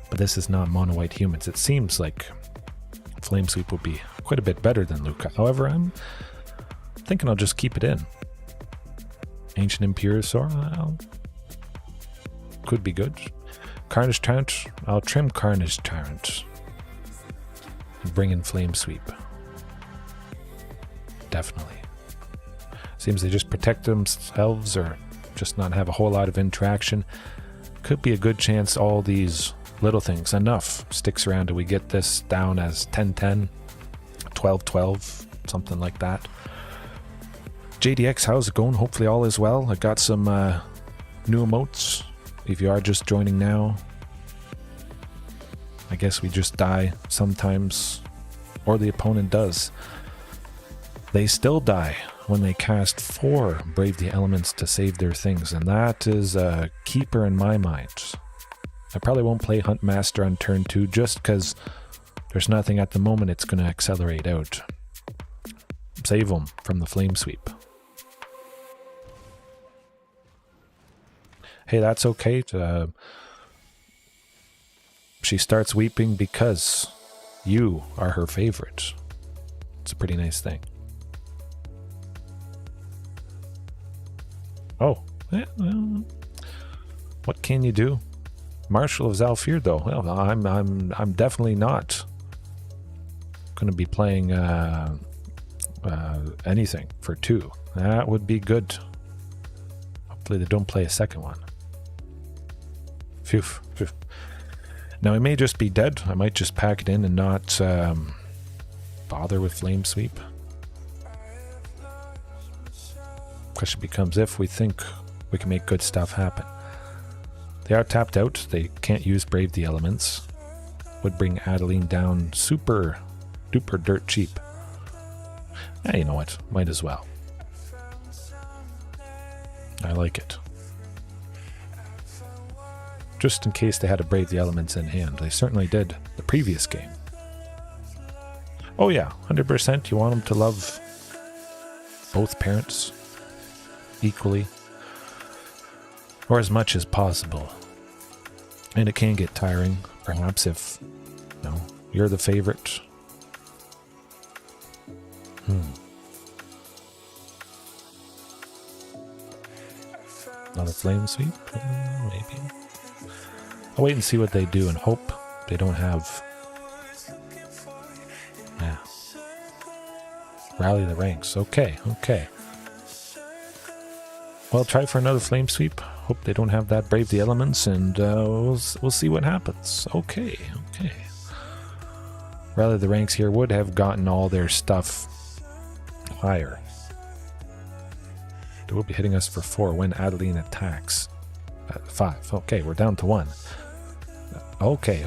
But this is not mono-white humans. It seems like Flame Sweep would be quite a bit better than Lukka. However, I'm thinking I'll just keep it in. Ancient Imperiosaur, well, could be good. Carnage Tyrant, I'll trim Carnage Tyrant and bring in Flame Sweep. Definitely. Seems they just protect themselves or just not have a whole lot of interaction. Could be a good chance all these little things, enough, sticks around till we get this down as 10-10, 12-12, something like that. JDX, how's it going? Hopefully all is well. I got some new emotes. If you are just joining now, I guess we just die sometimes, or the opponent does. They still die when they cast 4 Brave the Elements to save their things, and that is a keeper in my mind. I probably won't play Huntmaster on turn 2 just because there's nothing at the moment it's going to accelerate out. Save them from the Flame Sweep. Hey, that's okay. She starts weeping because you are her favorite. It's a pretty nice thing. Oh, yeah, well, what can you do? Marshal of Zalfir, though. Well, I'm definitely not going to be playing anything for 2. That would be good. Hopefully they don't play a second one. Phew, phew. Now, it may just be dead. I might just pack it in and not bother with Flame Sweep. Question becomes if we think we can make good stuff happen. They are tapped out. They can't use Brave the Elements. Would bring Adeline down super duper dirt cheap. Yeah, you know what? Might as well. I like it. Just in case they had to Brave the Elements in hand. They certainly did the previous game. Oh yeah, 100%. You want them to love both parents equally, or as much as possible. And it can get tiring, perhaps, if you're the favorite. Not a Flame Sweep? Maybe. I'll wait and see what they do and hope they don't have... Yeah. Rally the ranks. Okay, okay. Well, try for another flame sweep. Hope they don't have that Brave the Elements, and we'll see what happens. Okay. Rather, the ranks here would have gotten all their stuff higher. They will be hitting us for 4 when Adeline attacks. 5. Okay, we're down to 1. Okay.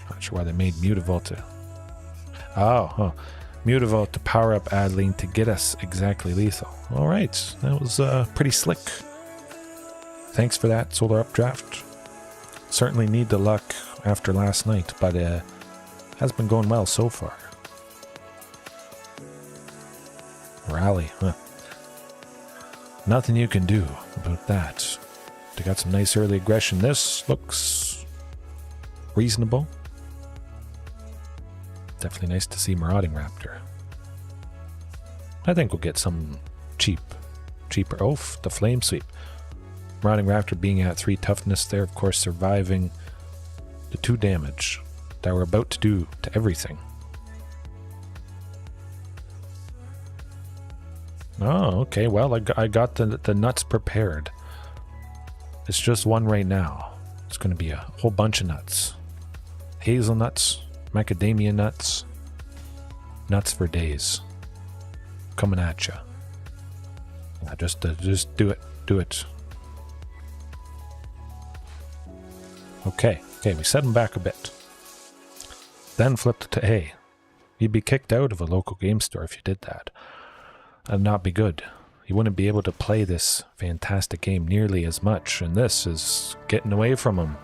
Not sure why they made Mutavault to... Mutavault to power up Adeline to get us exactly lethal. Alright, that was pretty slick. Thanks for that, Solar Updraft. Certainly need the luck after last night, but has been going well so far. Rally, huh? Nothing you can do about that. They got some nice early aggression. This looks reasonable. Definitely nice to see Marauding Raptor. I think we'll get some cheaper. Oh, the Flame Sweep. Marauding Raptor being at 3 toughness there, of course, surviving the 2 damage that we're about to do to everything. Oh, okay. Well, I got the nuts prepared. It's just one right now. It's going to be a whole bunch of nuts. Hazelnuts, macadamia nuts, nuts for days. Coming at you. Yeah, just do it. Do it. Okay, we set him back a bit. Then flipped to A. You'd be kicked out of a local game store if you did that. That'd not be good. You wouldn't be able to play this fantastic game nearly as much, and this is getting away from him.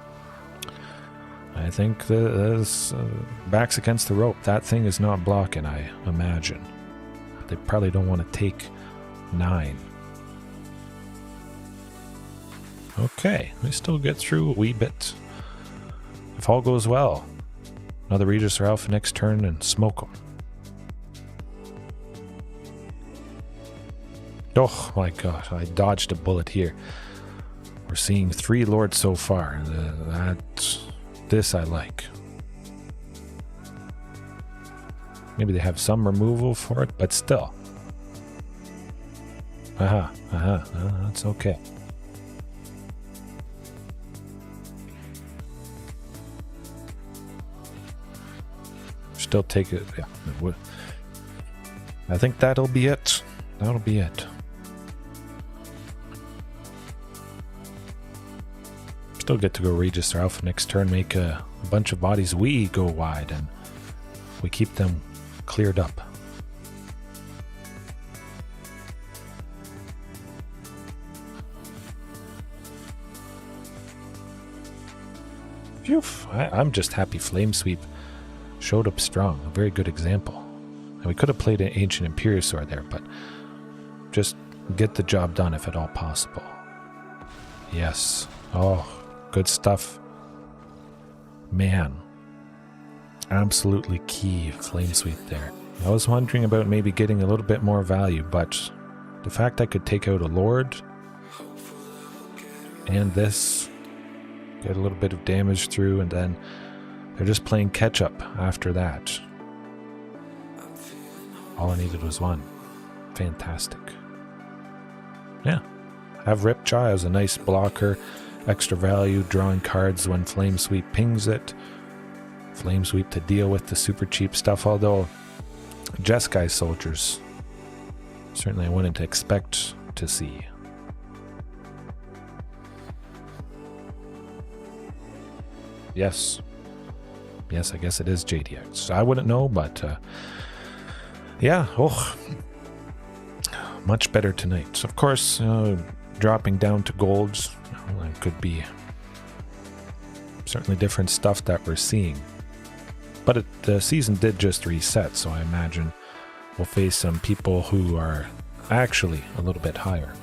I think this back's against the rope. That thing is not blocking, I imagine. They probably don't want to take 9. Okay, we still get through a wee bit. If all goes well, another Regis or Alpha next turn and smoke them. Oh my god, I dodged a bullet here. We're seeing 3 lords so far. This I like. Maybe they have some removal for it, but still. That's okay. Still take it. Yeah. I think that'll be it. That'll be it. Still get to go Regis or Alpha next turn, make a bunch of bodies we go wide, and we keep them cleared up. Phew, I'm just happy Flame Sweep showed up strong. A very good example. And we could have played an Ancient Imperiosaur there, but just get the job done if at all possible. Yes. Oh, good stuff. Man. Absolutely key Flame Sweep there. I was wondering about maybe getting a little bit more value, but the fact I could take out a Lord and this, get a little bit of damage through, and then they're just playing catch up after that. All I needed was 1. Fantastic. Yeah. Have Ripjaw as a nice blocker. Extra value, drawing cards when Flame Sweep pings it. Flame Sweep to deal with the super cheap stuff, although Jeskai soldiers, certainly I wouldn't expect to see. Yes. Yes, I guess it is JDX. I wouldn't know, but yeah, much better tonight. Of course, dropping down to golds, that could be certainly different stuff that we're seeing. But the season did just reset, so I imagine we'll face some people who are actually a little bit higher.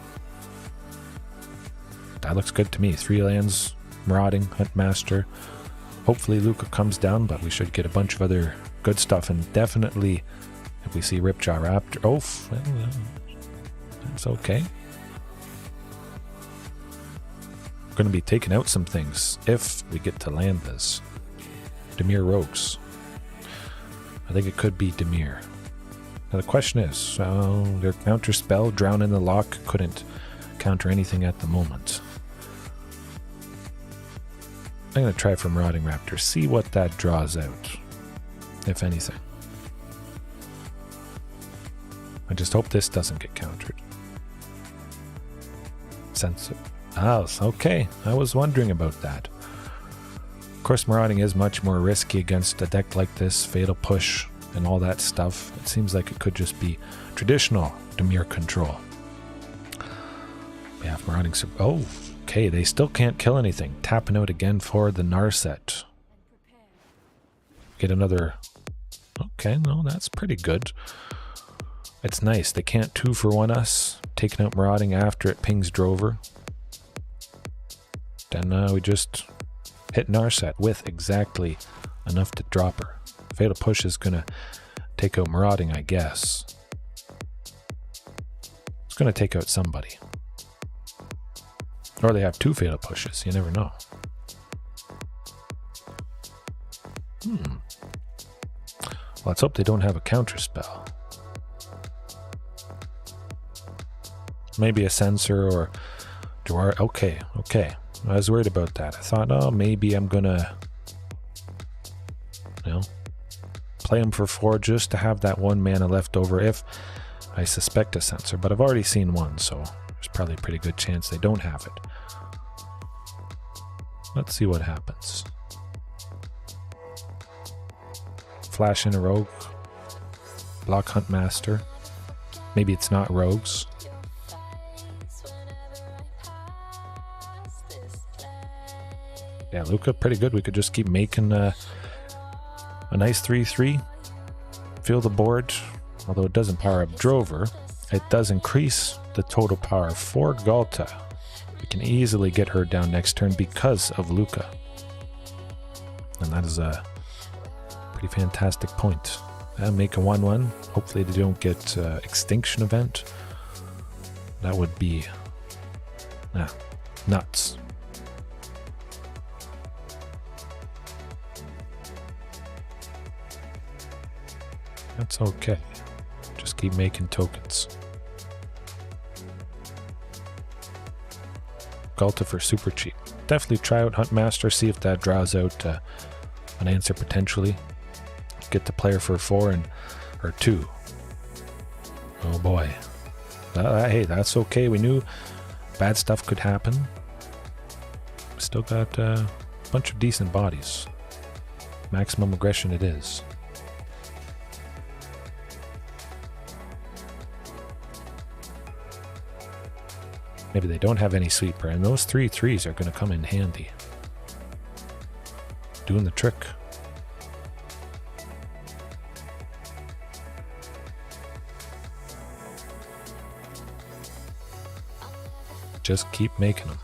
That looks good to me. 3 lands, Marauding, Huntmaster. Hopefully Lukka comes down, but we should get a bunch of other good stuff, and definitely if we see Ripjaw Raptor. Oh, well, that's okay. We're going to be taking out some things if we get to land this. Dimir Rogues. I think it could be Dimir. Now the question is, their counter spell, Drown in the Lock, couldn't counter anything at the moment. I'm going to try for Marauding Raptor, see what that draws out, if anything. I just hope this doesn't get countered. Sensor. Oh, okay. I was wondering about that. Of course, Marauding is much more risky against a deck like this, Fatal Push and all that stuff. It seems like it could just be traditional Dimir Control. We have Marauding... Oh, okay, they still can't kill anything. Tapping out again for the Narset. Get another... Okay, no, that's pretty good. It's nice. They can't 2-for-1 us. Taking out Marauding after it pings Drover. Then we just hit Narset with exactly enough to drop her. Fatal Push is going to take out Marauding, I guess. It's going to take out somebody. Or they have 2 Fatal Pushes. You never know. Well, let's hope they don't have a counter spell. Maybe a Censor or... Okay, okay. I was worried about that. I thought, oh, maybe I'm gonna, you know, play him for 4 just to have that 1 mana left over if I suspect a Censor. But I've already seen one, so there's probably a pretty good chance they don't have it. Let's see what happens. Flash in a Rogue. Block Huntmaster. Maybe it's not Rogues. Yeah, Lukka, pretty good. We could just keep making a nice 3-3. Fill the board. Although it doesn't power up Drover, it does increase the total power for Galta. We can easily get her down next turn because of Lukka. And that is a pretty fantastic point. Make a 1-1. Hopefully they don't get Extinction Event. That would be nuts. That's okay. Just keep making tokens. Galta for super cheap. Definitely try out Huntmaster, see if that draws out an answer potentially. Get the player for 4 or 2. Oh boy. Hey, that's okay. We knew bad stuff could happen. Still got a bunch of decent bodies. Maximum aggression it is. Maybe they don't have any sweeper, and those 3/3s are going to come in handy. Doing the trick. Just keep making them.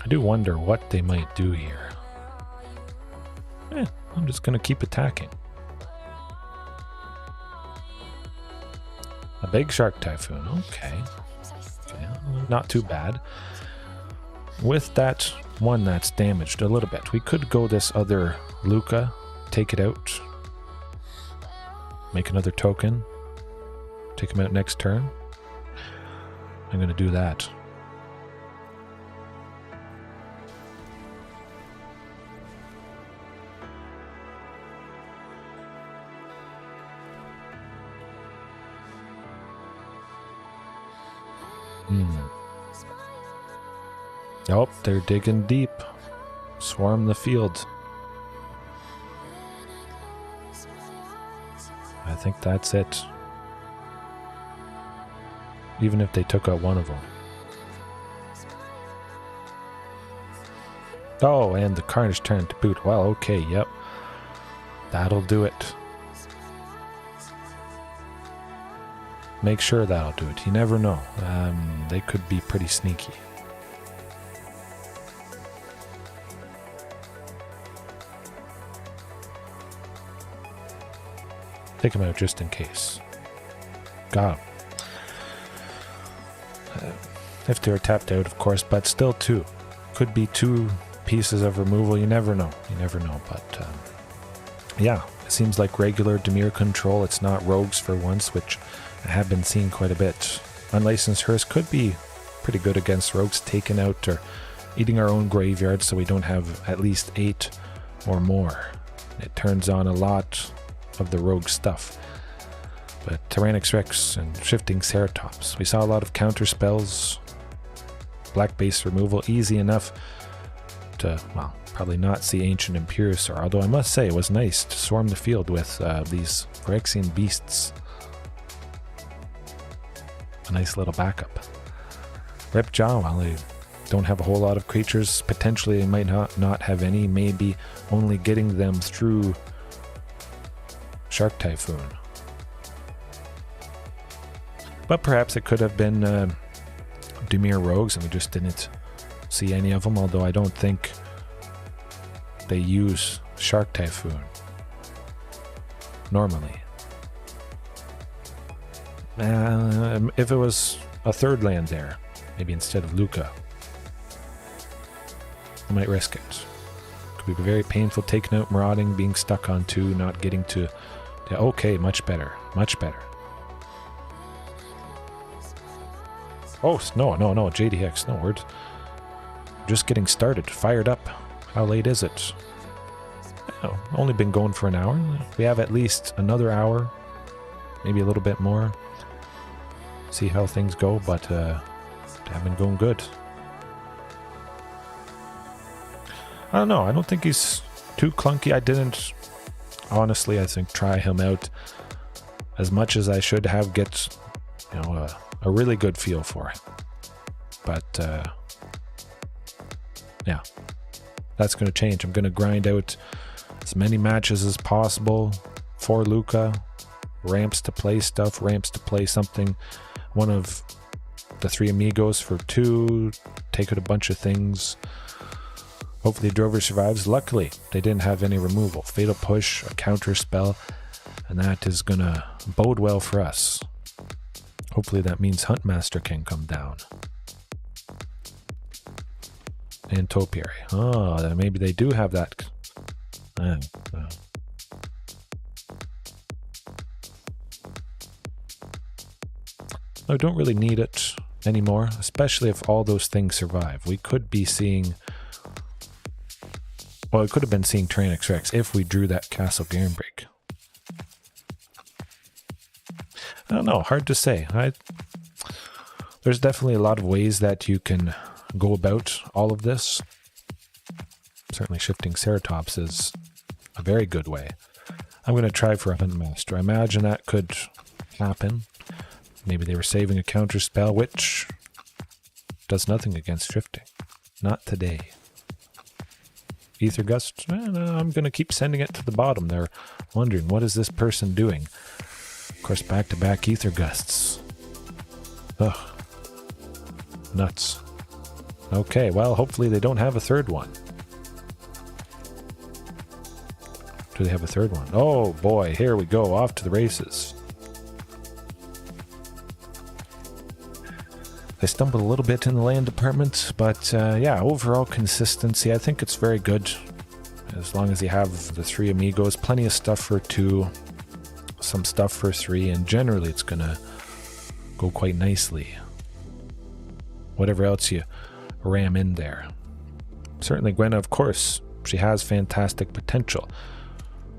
I do wonder what they might do here. I'm just going to keep attacking. A big Shark Typhoon, okay. Not too bad. With that one that's damaged a little bit, we could go this other Lukka, take it out, make another token, take him out next turn. I'm going to do that. Nope, they're digging deep. Swarm the field. I think that's it. Even if they took out one of them. Oh, and the Carnage turned to boot. Well, okay, yep. That'll do it. Make sure that'll do it. You never know. They could be pretty sneaky. Take them out just in case. Got them. If they're tapped out, of course, but still 2. Could be 2 pieces of removal. You never know. You never know. But yeah, seems like regular Dimir Control. It's not rogues for once, which I have been seeing quite a bit. Unlicensed Hearse could be pretty good against rogues, taking out or eating our own graveyard so we don't have at least 8 or more. It turns on a lot of the rogue stuff. But Tyrannix Rex and Shifting Ceratops. We saw a lot of counter spells. Black base removal, easy enough to, well, probably not see Ancient Imperiosaur, although I must say it was nice to swarm the field with these Phyrexian beasts. A nice little backup. Ripjaw, well, they don't have a whole lot of creatures. Potentially they might not have any, maybe only getting them through Shark Typhoon. But perhaps it could have been Dimir Rogues and we just didn't see any of them, although I don't think they use Shark Typhoon normally. If it was a third land there, maybe instead of Lukka, I might risk it. Could be very painful taking out Marauding, being stuck on 2, not getting to... Yeah, okay, much better, much better. Oh, no, JDX, no words. Just getting started, fired up. How late is it? Oh, only been going for an hour. We have at least another hour, maybe a little bit more. See how things go, but they have been going good. I don't know, I don't think he's too clunky. I didn't, honestly, I think, try him out as much as I should have, get, you know, a really good feel for it. But, yeah, that's going to change. I'm going to grind out as many matches as possible for Lukka. Ramps to play stuff, ramps to play something. One of the 3 amigos for 2. Take out a bunch of things. Hopefully Drover survives. Luckily, they didn't have any removal. Fatal Push, a counter spell, and that is going to bode well for us. Hopefully that means Huntmaster can come down. And Topiary. Oh, maybe they do have that. I don't really need it anymore, especially if all those things survive. We could be seeing... Well, it could have been seeing Tyrannix Rex if we drew that Castle Garenbreak. I don't know, hard to say. There's definitely a lot of ways that you can go about all of this. Certainly Shifting Ceratops is a very good way. I'm going to try for a Huntmaster. I imagine that could happen. Maybe they were saving a counter spell, which does nothing against shifting. Not today. Ether Gust, I'm going to keep sending it to the bottom. They're wondering, what is this person doing? Of course, back-to-back Ether Gusts. Ugh. Nuts. Okay, well, hopefully they don't have a third one. Do they have a third one? Oh boy, here we go, off to the races. I stumbled a little bit in the land department, but yeah, overall consistency, I think it's very good. As long as you have the 3 amigos, plenty of stuff for 2, some stuff for 3, and generally it's gonna go quite nicely. Whatever else you ram in there. Certainly Gwenna, of course, she has fantastic potential.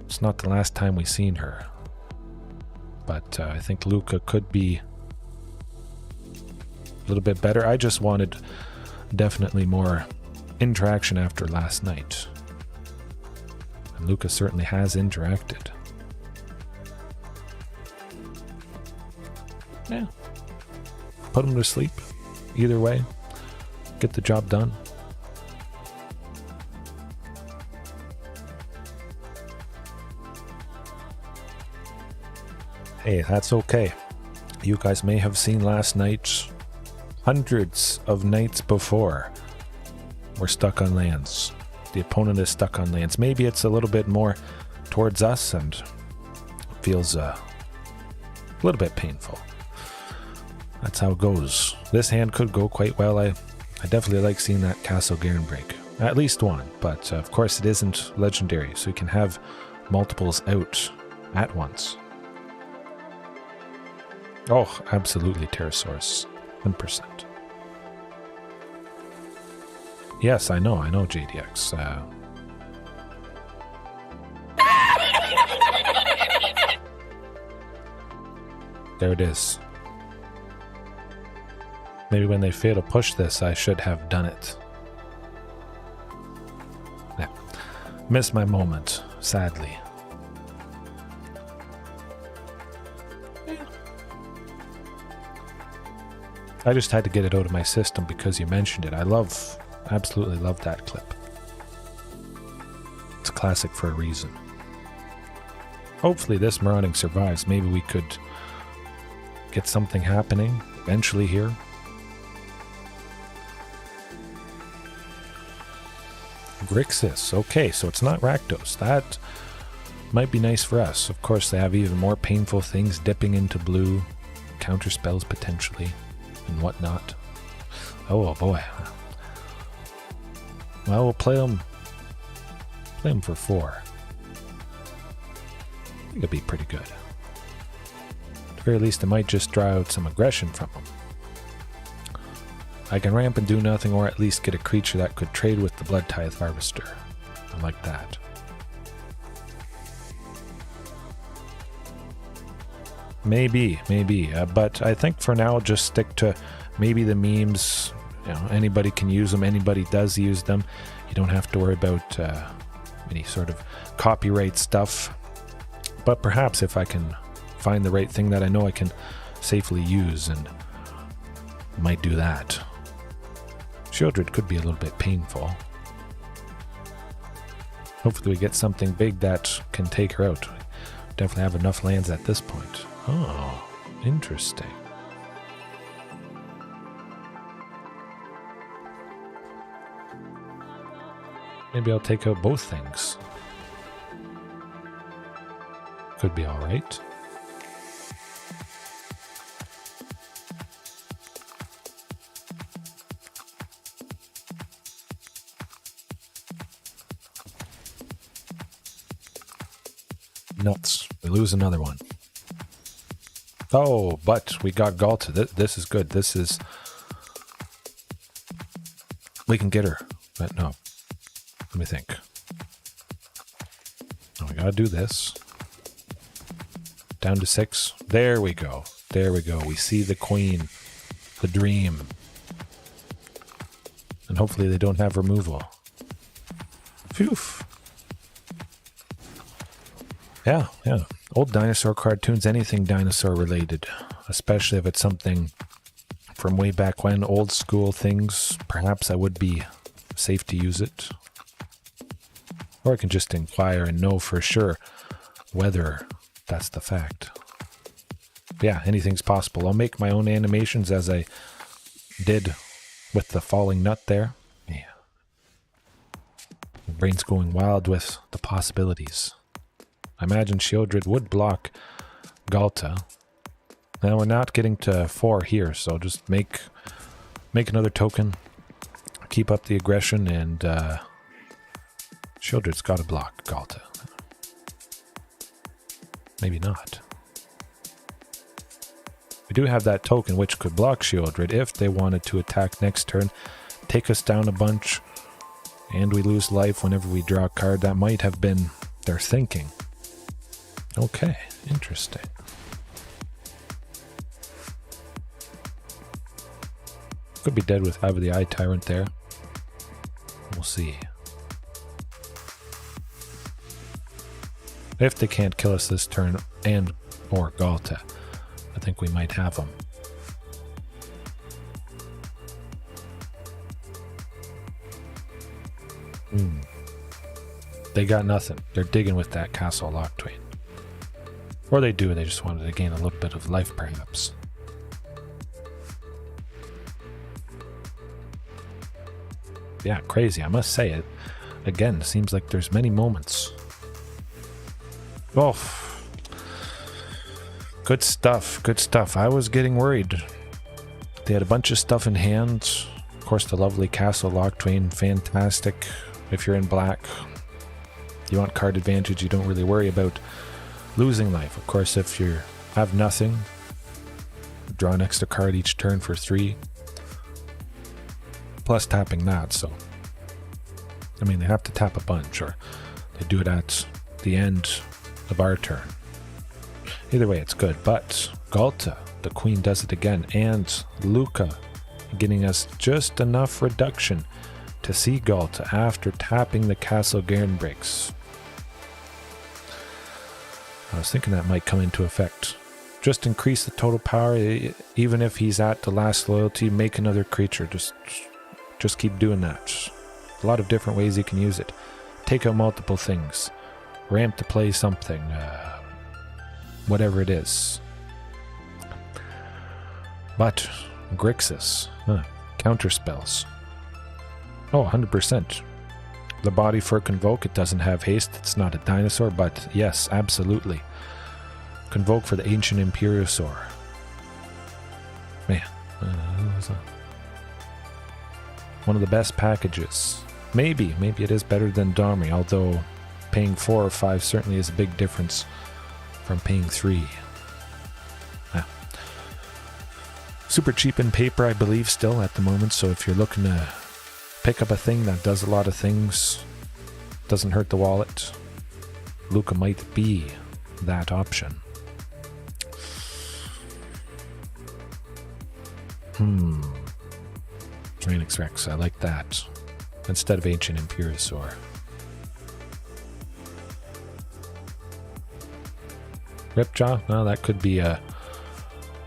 It's not the last time we've seen her. But I think Lukka could be a little bit better. I just wanted definitely more interaction after last night. And Lukka certainly has interacted. Yeah. Put him to sleep. Either way. Get the job done. Hey, that's okay. You guys may have seen last night, hundreds of nights before, we're stuck on lands. The opponent is stuck on lands. Maybe it's a little bit more towards us and feels a little bit painful. That's how it goes. This hand could go quite well. I definitely like seeing that Castle Garenbreak. At least one, but of course it isn't legendary, so you can have multiples out at once. Oh, absolutely, Pterosaurus. 100%. Yes, I know, JDX. There it is. Maybe when they fail to push this, I should have done it. Yeah. Missed my moment, sadly. I just had to get it out of my system because you mentioned it. I absolutely love that clip. It's a classic for a reason. Hopefully this Marauding survives. Maybe we could get something happening eventually here. Grixis. Okay, so it's not Rakdos. That might be nice for us. Of course, they have even more painful things dipping into blue, counter spells potentially, and whatnot. Oh boy. Well, we'll play them for 4. I think it'll be pretty good. At the very least, it might just draw out some aggression from them. I can ramp and do nothing, or at least get a creature that could trade with the Blood Tithe Harvester. I like that. Maybe. But I think for now, just stick to maybe the memes. You know, anybody can use them. Anybody does use them. You don't have to worry about any sort of copyright stuff. But perhaps if I can find the right thing that I know I can safely use, and might do that. Shieldred could be a little bit painful. Hopefully we get something big that can take her out. Definitely have enough lands at this point. Oh, interesting. Maybe I'll take out both things. Could be alright. Nuts. We lose another one. Oh, but we got Galta. This is good. This is... We can get her. But no. Let me think. Oh, we gotta do this. Down to 6. There we go. There we go. We see the queen. The dream. And hopefully they don't have removal. Phew. Yeah. Old dinosaur cartoons, anything dinosaur related. Especially if it's something from way back when, old school things. Perhaps I would be safe to use it. Or I can just inquire and know for sure whether that's the fact. Yeah, anything's possible. I'll make my own animations as I did with the falling nut there. Yeah. My brain's going wild with the possibilities. I imagine Shieldred would block Galta. Now we're not getting to 4 here, so just make another token. Keep up the aggression, and Shieldred's got to block Galta. Maybe not. We do have that token which could block Shieldred if they wanted to attack next turn, take us down a bunch, and we lose life whenever we draw a card. That might have been their thinking. Okay, interesting. Could be dead with Ava the Eye Tyrant there. We'll see. If they can't kill us this turn or Galta, I think we might have them. They got nothing. They're digging with that Castle Locktrain. Or they do, they just wanted to gain a little bit of life perhaps. Yeah, crazy, I must say it. Again, it seems like there's many moments. Oh, good stuff. I was getting worried. They had a bunch of stuff in hand. Of course, the lovely Castle Locktrain, fantastic if you're in black. You want card advantage, you don't really worry about losing life. Of course, if you have nothing, draw an extra card each turn for 3, plus tapping that. So, I mean, they have to tap a bunch, or they do it at the end of our turn. Either way, it's good. But Galta, the queen, does it again, and Lukka getting us just enough reduction to see Galta after tapping the Castle Garenbricks. I was thinking that might come into effect. Just increase the total power, even if he's at the last loyalty, make another creature. Just keep doing that. A lot of different ways you can use it. Take out multiple things. Ramp to play something. Whatever it is. But Grixis, counter spells. Oh, 100%. The body for Convoke, it doesn't have haste, it's not a dinosaur, but yes, absolutely. Convoke for the Ancient Imperiosaur. Man, one of the best packages. Maybe it is better than Domri, although paying 4 or 5 certainly is a big difference from paying 3. Super cheap in paper, I believe, still at the moment, so if you're looking to pick up a thing that does a lot of things, doesn't hurt the wallet, Lukka might be that option. Tyrannix Rex, I like that. Instead of Ancient Imperiosaur. Ripjaw, well, that could be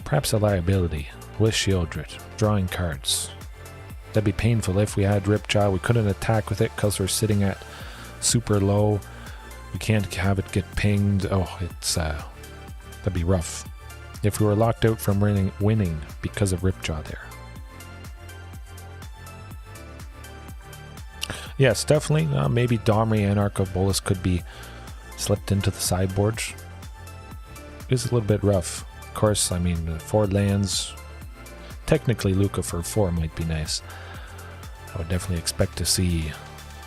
perhaps a liability. With Shieldred, drawing cards. That'd be painful if we had Ripjaw. We couldn't attack with it because we're sitting at super low. We can't have it get pinged. Oh, that'd be rough. If we were locked out from winning because of Ripjaw there. Yes, definitely. Maybe Domri Anarch of Bolas could be slipped into the sideboard. It's a little bit rough. Of course, I mean, 4 lands. Technically, Lukka for 4 might be nice. I would definitely expect to see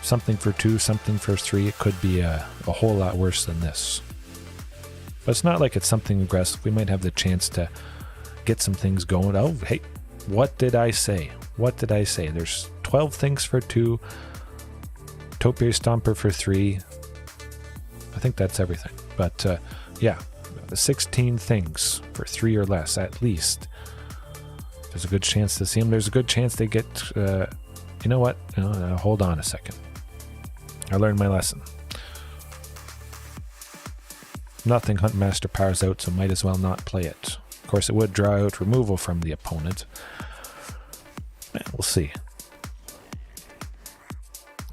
something for 2, something for 3. It could be a whole lot worse than this. But it's not like it's something aggressive. We might have the chance to get some things going. Oh, hey, what did I say? What did I say? There's 12 things for 2. Topiary Stomper for 3. I think that's everything. But yeah, 16 things for 3 or less at least. There's a good chance to see them. There's a good chance they get... you know what? Hold on a second. I learned my lesson. Nothing Huntmaster powers out, so might as well not play it. Of course, it would draw out removal from the opponent. We'll see.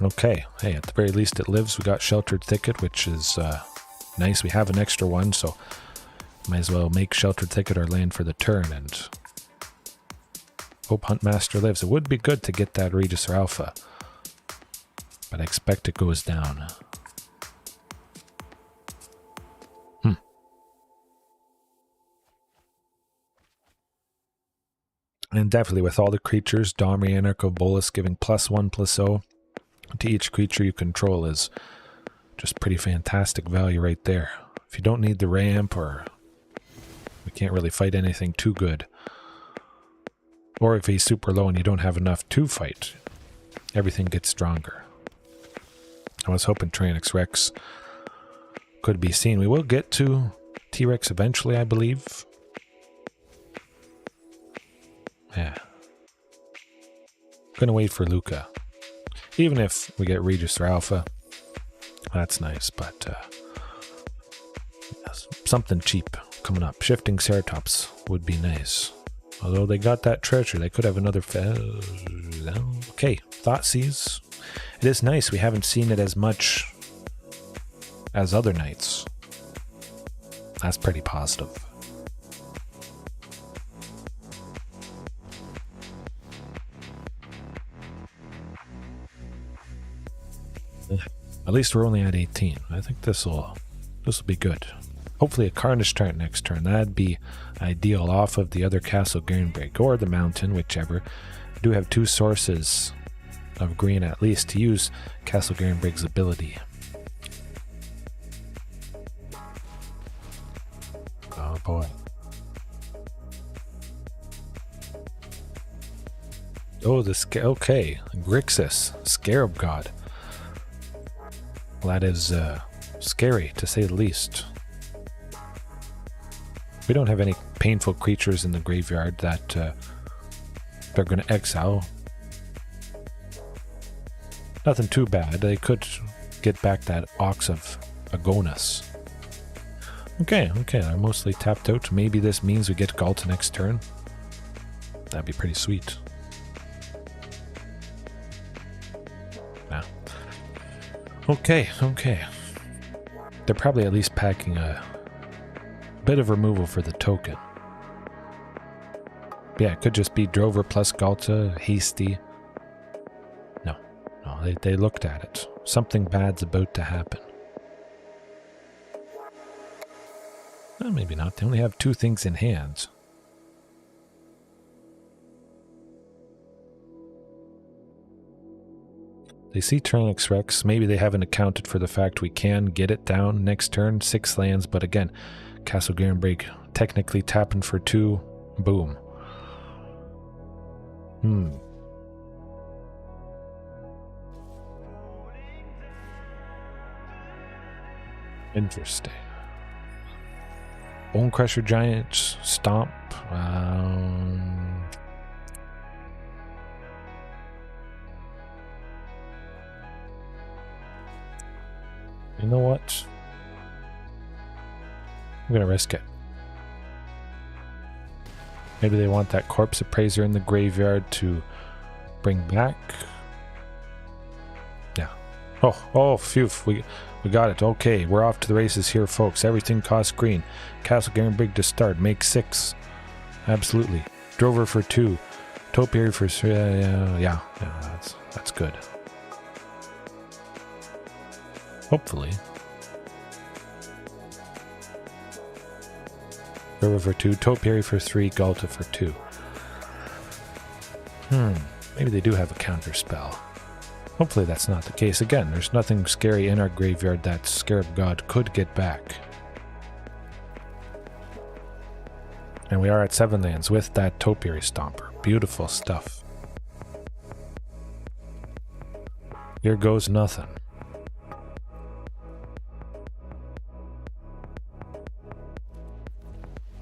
Okay. Hey, at the very least it lives. We got Sheltered Thicket, which is nice. We have an extra one, so might as well make Sheltered Thicket our land for the turn and hope Huntmaster lives. It would be good to get that Regis or Alpha, but I expect it goes down. And definitely with all the creatures, Domri Anarch of Bolas giving +1/+0 to each creature you control is just pretty fantastic value right there. If you don't need the ramp, or we can't really fight anything too good, or if he's super low and you don't have enough to fight, everything gets stronger. I was hoping Tyrannix Rex could be seen. We will get to T-Rex eventually, I believe. Yeah. Gonna wait for Lukka. Even if we get Regis or Alpha, that's nice, but something cheap coming up. Shifting Ceratops would be nice. Although they got that treasure, they could have another... Okay, Thoughtseize. It is nice. We haven't seen it as much as other knights. That's pretty positive. At least we're only at 18. I think this will be good. Hopefully a Carnage Tyrant next turn. That'd be ideal off of the other Castle Garenbricks or the Mountain, whichever. I do have 2 sources of green at least to use Castle Garenbricks' ability. boy. Oh, okay. Grixis, Scarab God. Well, that is scary, to say the least. We don't have any painful creatures in the graveyard that they're going to exile. Nothing too bad. They could get back that Ox of Agonas. Okay, they're mostly tapped out. Maybe this means we get Galta next turn. That'd be pretty sweet. Yeah. Okay. They're probably at least packing a bit of removal for the token. Yeah, it could just be Drover plus Galta, Hasty. No, they looked at it. Something bad's about to happen. Well, maybe not. They only have 2 things in hand. They see Tyrannix Rex. Maybe they haven't accounted for the fact we can get it down next turn. 6 lands, but again, Castle Garenbrig technically tapping for 2. Boom. Interesting. Bone Crusher Giants, Stomp. You know what? I'm going to risk it. Maybe they want that Corpse Appraiser in the graveyard to bring back. Yeah. Oh, phew. We got it. Okay, we're off to the races here, folks. Everything costs green. Castle Garenbrig to start. Make 6. Absolutely. Drover for 2. Topiary for 3. Yeah, that's good. Hopefully. Drover for 2. Topiary for 3. Galta for 2. Maybe they do have a counter spell. Hopefully that's not the case. Again, there's nothing scary in our graveyard that Scarab God could get back. And we are at 7 lands with that Topiary Stomper. Beautiful stuff. Here goes nothing.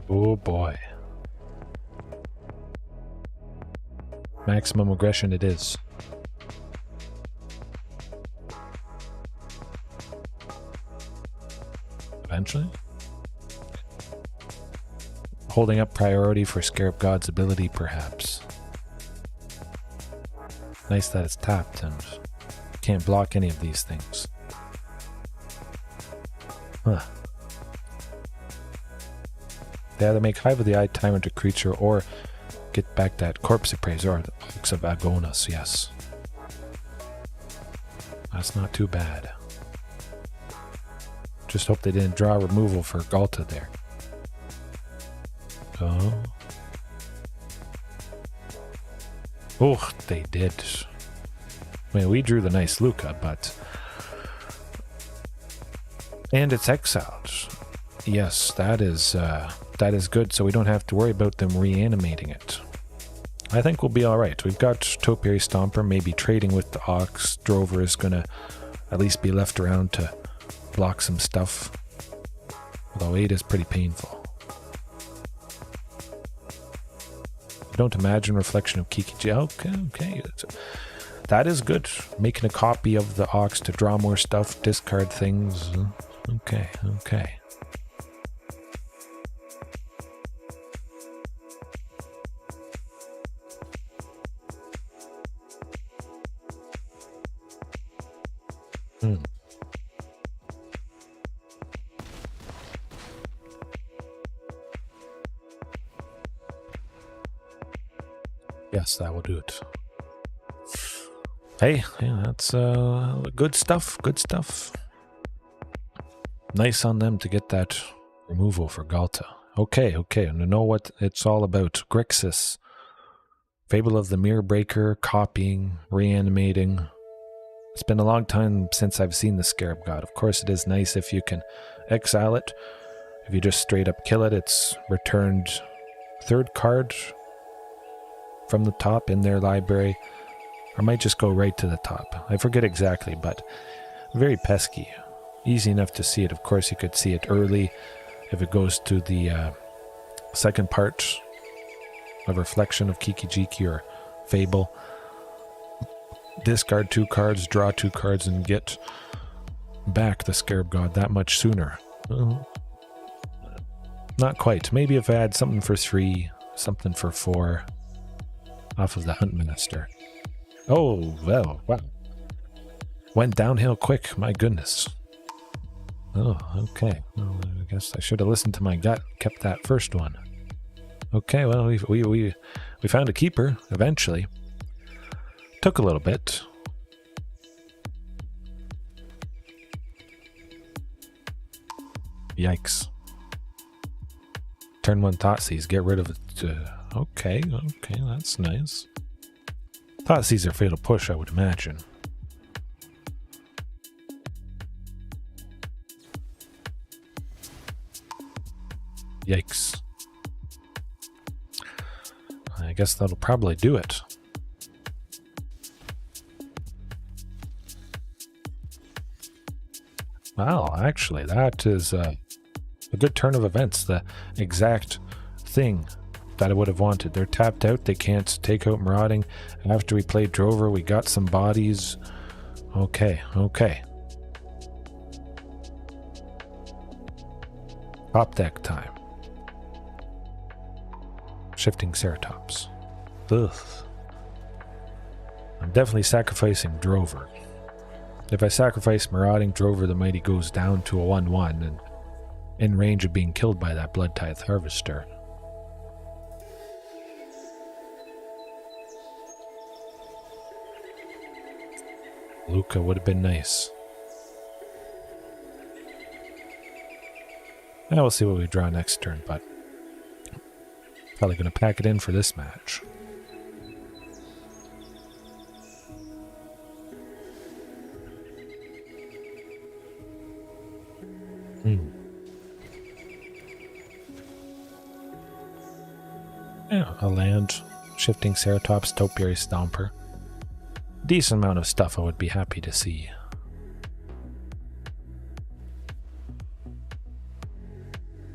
Oh boy. Maximum aggression it is. Eventually. Holding up priority for Scarab God's ability, perhaps. Nice that it's tapped and can't block any of these things. Huh. They either make Hive of the Eye Timer to creature or get back that Corpse Appraiser or the Ox of Agonas, yes. That's not too bad. Just hope they didn't draw removal for Galta there. Oh, they did. I mean, we drew the nice Lukka, but... And it's exiled. Yes, that is good, so we don't have to worry about them reanimating it. I think we'll be alright. We've got Topiary Stomper, maybe trading with the Ox. Drover is going to at least be left around to block some stuff. Although 8 is pretty painful. Don't imagine Reflection of Kiki. Okay. That is good. Making a copy of the Ox to draw more stuff, discard things. Okay. Yes, that will do it. Hey, yeah, that's good stuff. Nice on them to get that removal for Galta. Okay, and to know what it's all about. Grixis. Fable of the Mirror Breaker, copying, reanimating. It's been a long time since I've seen the Scarab God. Of course, it is nice if you can exile it If you just straight up kill it, it's returned third card from the top in their library. Or might just go right to the top. I forget exactly, but very pesky. Easy enough to see it. Of course, you could see it early if it goes to the second part of Reflection of Kiki-Jiki or Fable. Discard 2 cards, draw 2 cards, and get back the Scarab God that much sooner. Not quite. Maybe if I had something for 3, something for 4 off of the Huntmaster. Oh, well, wow. Went downhill quick, my goodness. Oh, okay. Well, I guess I should have listened to my gut, kept that first one. Okay, well, we found a keeper, eventually. Took a little bit. Yikes. Turn 1 Thoughtseize, get rid of it. Okay, that's nice. Thoughtseize are fatal push, I would imagine. Yikes. I guess that'll probably do it. Wow, actually, that is a good turn of events. The exact thing that I would have wanted. They're tapped out. They can't take out Marauding. After we played Drover, we got some bodies. Okay. Top deck time. Shifting Ceratops. Ugh. I'm definitely sacrificing Drover. If I sacrifice Marauding, Drover the Mighty goes down to a 1/1 and in range of being killed by that Blood Tithe Harvester. Lukka would have been nice. Now we'll see what we draw next turn, but probably going to pack it in for this match. Yeah, a land, Shifting Ceratops, Topiary Stomper. Decent amount of stuff I would be happy to see.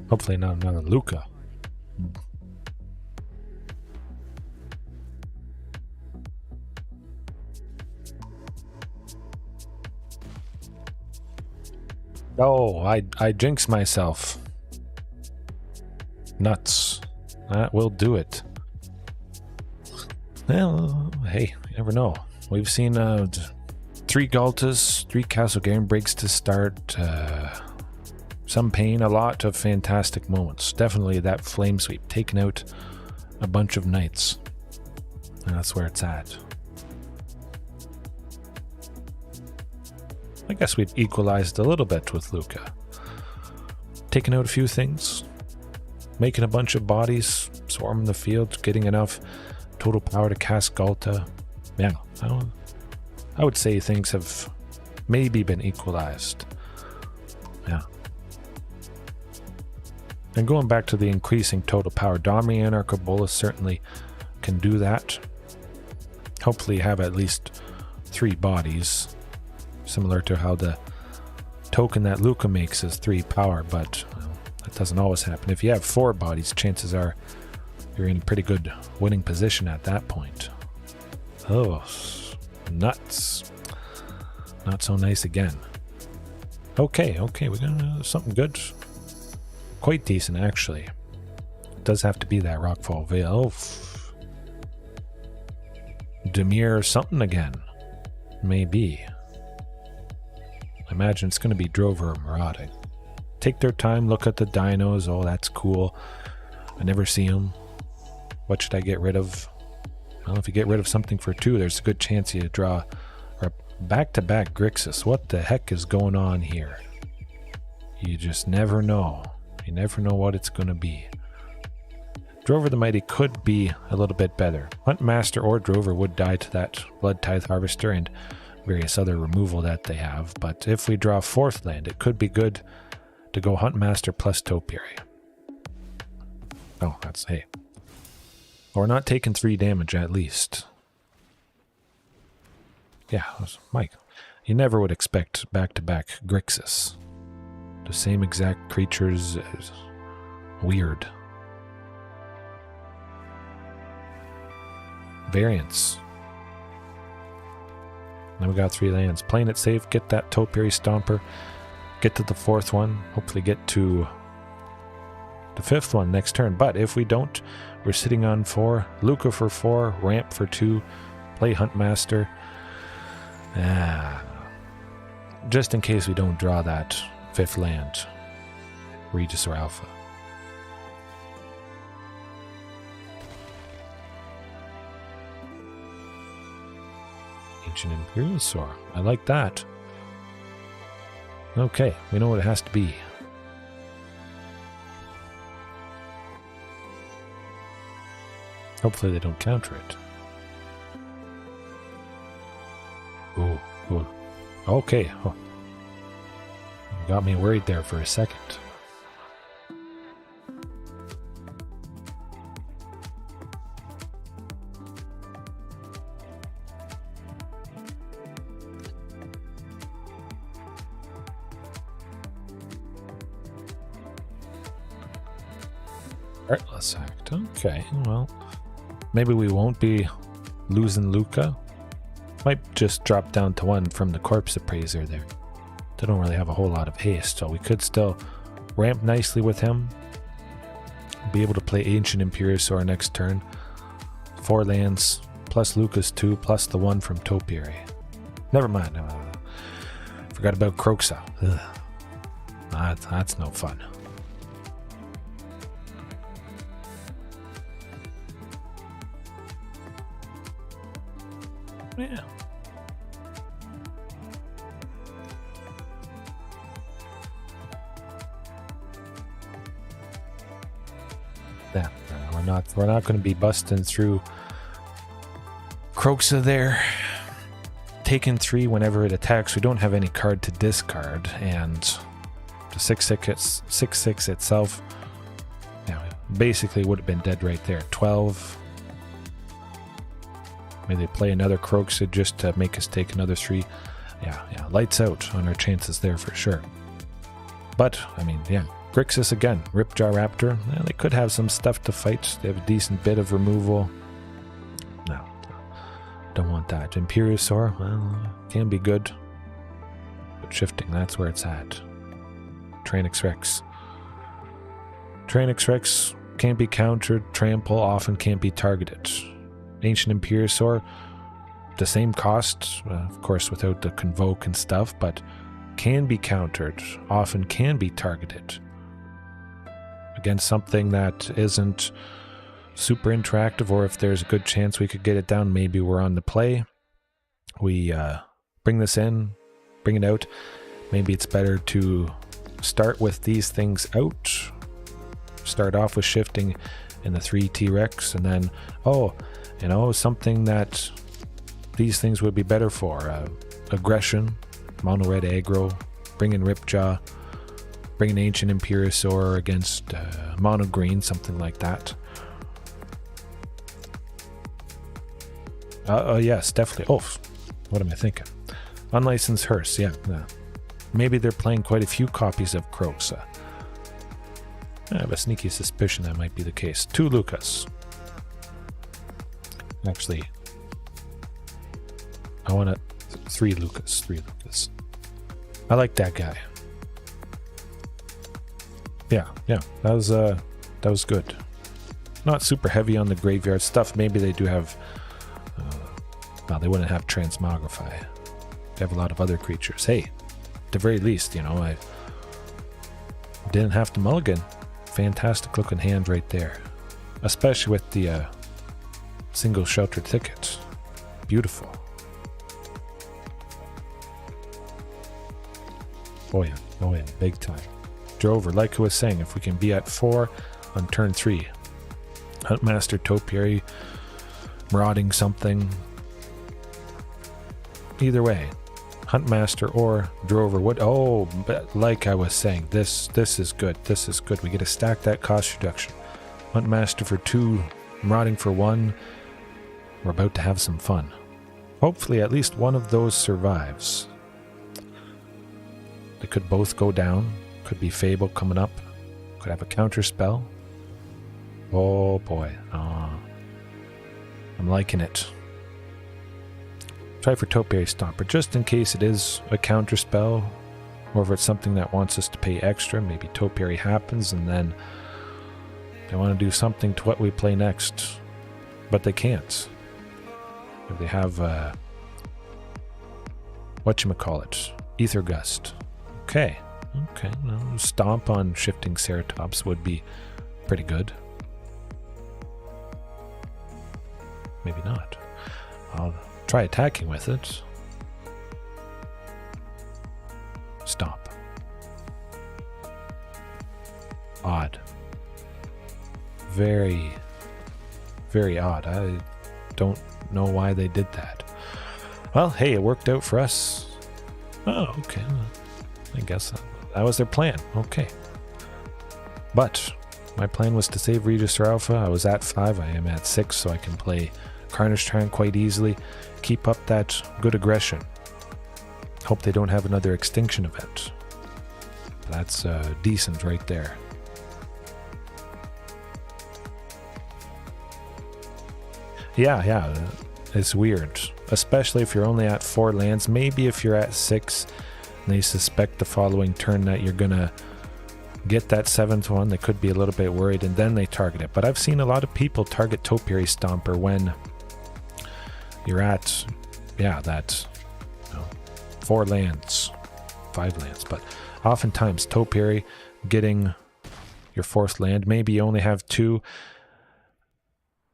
Hopefully not another Lukka. Oh, I jinxed myself. Nuts. That will do it. Well, hey, you never know. We've seen 3 Galtas, 3 Castle Game Breaks to start. Some pain, a lot of fantastic moments. Definitely that flame sweep, taking out a bunch of knights. And that's where it's at. I guess we've equalized a little bit with Lukka. Taking out a few things. Making a bunch of bodies, swarming the field, getting enough total power to cast Galta. Yeah, I would say things have maybe been equalized. Yeah. And going back to the increasing total power, Domri and Arcobolus certainly can do that. Hopefully have at least 3 bodies, similar to how the token that Lukka makes is 3 power, but well, that doesn't always happen. If you have 4 bodies, chances are you're in a pretty good winning position at that point. Oh, nuts. Not so nice again. Okay, we got something good. Quite decent, actually. It does have to be that Rockfall Veil. Oh, Dimir something again. Maybe. I imagine it's going to be Drover or Marauding. Take their time, look at the dinos. Oh, that's cool. I never see them. What should I get rid of? Well, if you get rid of something for 2, there's a good chance you draw a back-to-back Grixis. What the heck is going on here? You just never know. You never know what it's going to be. Drover the Mighty could be a little bit better. Huntmaster or Drover would die to that Blood Tithe Harvester and various other removal that they have. But if we draw 4th land, it could be good to go Huntmaster plus Topiary. Oh, that's, hey. Or not taking 3 damage at least. Yeah, Mike. You never would expect back-to-back Grixis. The same exact creatures. Weird. Variants. Now we got 3 lands. Playing it safe, get that Topiary Stomper, get to the 4th one, hopefully get to the 5th one next turn. But if we don't, we're sitting on 4, Lukka for 4, Ramp for 2, play Huntmaster. Just in case we don't draw that 5th land, Regis or Alpha. Ancient Imperiosaur. I like that. Okay, we know what it has to be. Hopefully they don't counter it. Ooh, ooh. Okay. Oh. You got me worried there for a second. Heartless Act. Okay, well, maybe we won't be losing Lukka. Might just drop down to 1 from the Corpse Appraiser there. They don't really have a whole lot of haste, so we could still ramp nicely with him. Be able to play Ancient Imperiosaur next turn. 4 lands, plus Lukka's 2, plus the 1 from Topiary. Never mind. Forgot about Kroxa. That's no fun. Yeah. Yeah, we're not going to be busting through Kroxa there. Taking 3 whenever it attacks. We don't have any card to discard, and the 6/6 itself, yeah, basically would have been dead right there. 12. Maybe they play another Kroxa just to make us take another 3. Yeah, lights out on our chances there for sure. But, I mean, yeah, Grixis again, Ripjaw Raptor. Yeah, they could have some stuff to fight. They have a decent bit of removal. No, don't want that. Imperiosaur, well, can be good. But shifting, that's where it's at. Tranix Rex. Tranix Rex can't be countered. Trample often can't be targeted. Ancient Imperiosaur, the same cost, of course without the Convoke and stuff, but can be countered, often can be targeted. Against something that isn't super interactive, or if there's a good chance we could get it down, maybe we're on the play. We bring this in, bring it out. Maybe it's better to start with these things out. Start off with shifting in the 3 T-Rex, and then, you know, something that these things would be better for. Aggression, mono red aggro, bring in Ripjaw, bring an Ancient Imperiosaur against mono green, something like that. Yes, definitely. Oh, what am I thinking? Unlicensed Hearse, yeah. Maybe they're playing quite a few copies of Kroxa. I have a sneaky suspicion that might be the case. 2 Lukkas. Actually, I want 3 Lukkas. 3 Lukkas. I like that guy. Yeah, that was good. Not super heavy on the graveyard stuff. Maybe they do have. Well, they wouldn't have Transmogrify. They have a lot of other creatures. Hey, at the very least, you know, I didn't have to mulligan. Fantastic looking hand right there, especially with the single sheltered thicket. Beautiful. Oh yeah, big time. Drover, like I was saying, if we can be at 4 on turn 3, Huntmaster, Topiary, Marauding something. Either way, Huntmaster or Drover would. Oh, but like I was saying, this is good. This is good. We get to stack that cost reduction. Huntmaster for 2, Marauding for 1. We're about to have some fun. Hopefully at least one of those survives. They could both go down. Could be Fable coming up. Could have a counter spell. Oh boy. Oh, I'm liking it. Try for Topiary Stomper, just in case it is a counter spell, or if it's something that wants us to pay extra. Maybe Topiary happens, and then they want to do something to what we play next, but they can't. If they have whatchamacallit, Ether Gust. Okay, well, Stomp on Shifting Ceratops would be pretty good. Maybe not. I'll try attacking with it. Stomp. Odd. Very, very odd. I don't know why they did that. Well, hey, it worked out for us. Oh, okay. I guess that was their plan. Okay. But my plan was to save Register Alpha. I was at 5. I am at 6, so I can play Carnage Tyrant quite easily. Keep up that good aggression. Hope they don't have another extinction event. That's decent right there. Yeah, it's weird. Especially if you're only at 4 lands. Maybe if you're at 6 and they suspect the following turn that you're gonna get that 7th one, they could be a little bit worried and then they target it. But I've seen a lot of people target Topiary Stomper when you're at, that 4 lands, 5 lands. But oftentimes Topiary getting your 4th land, maybe you only have 2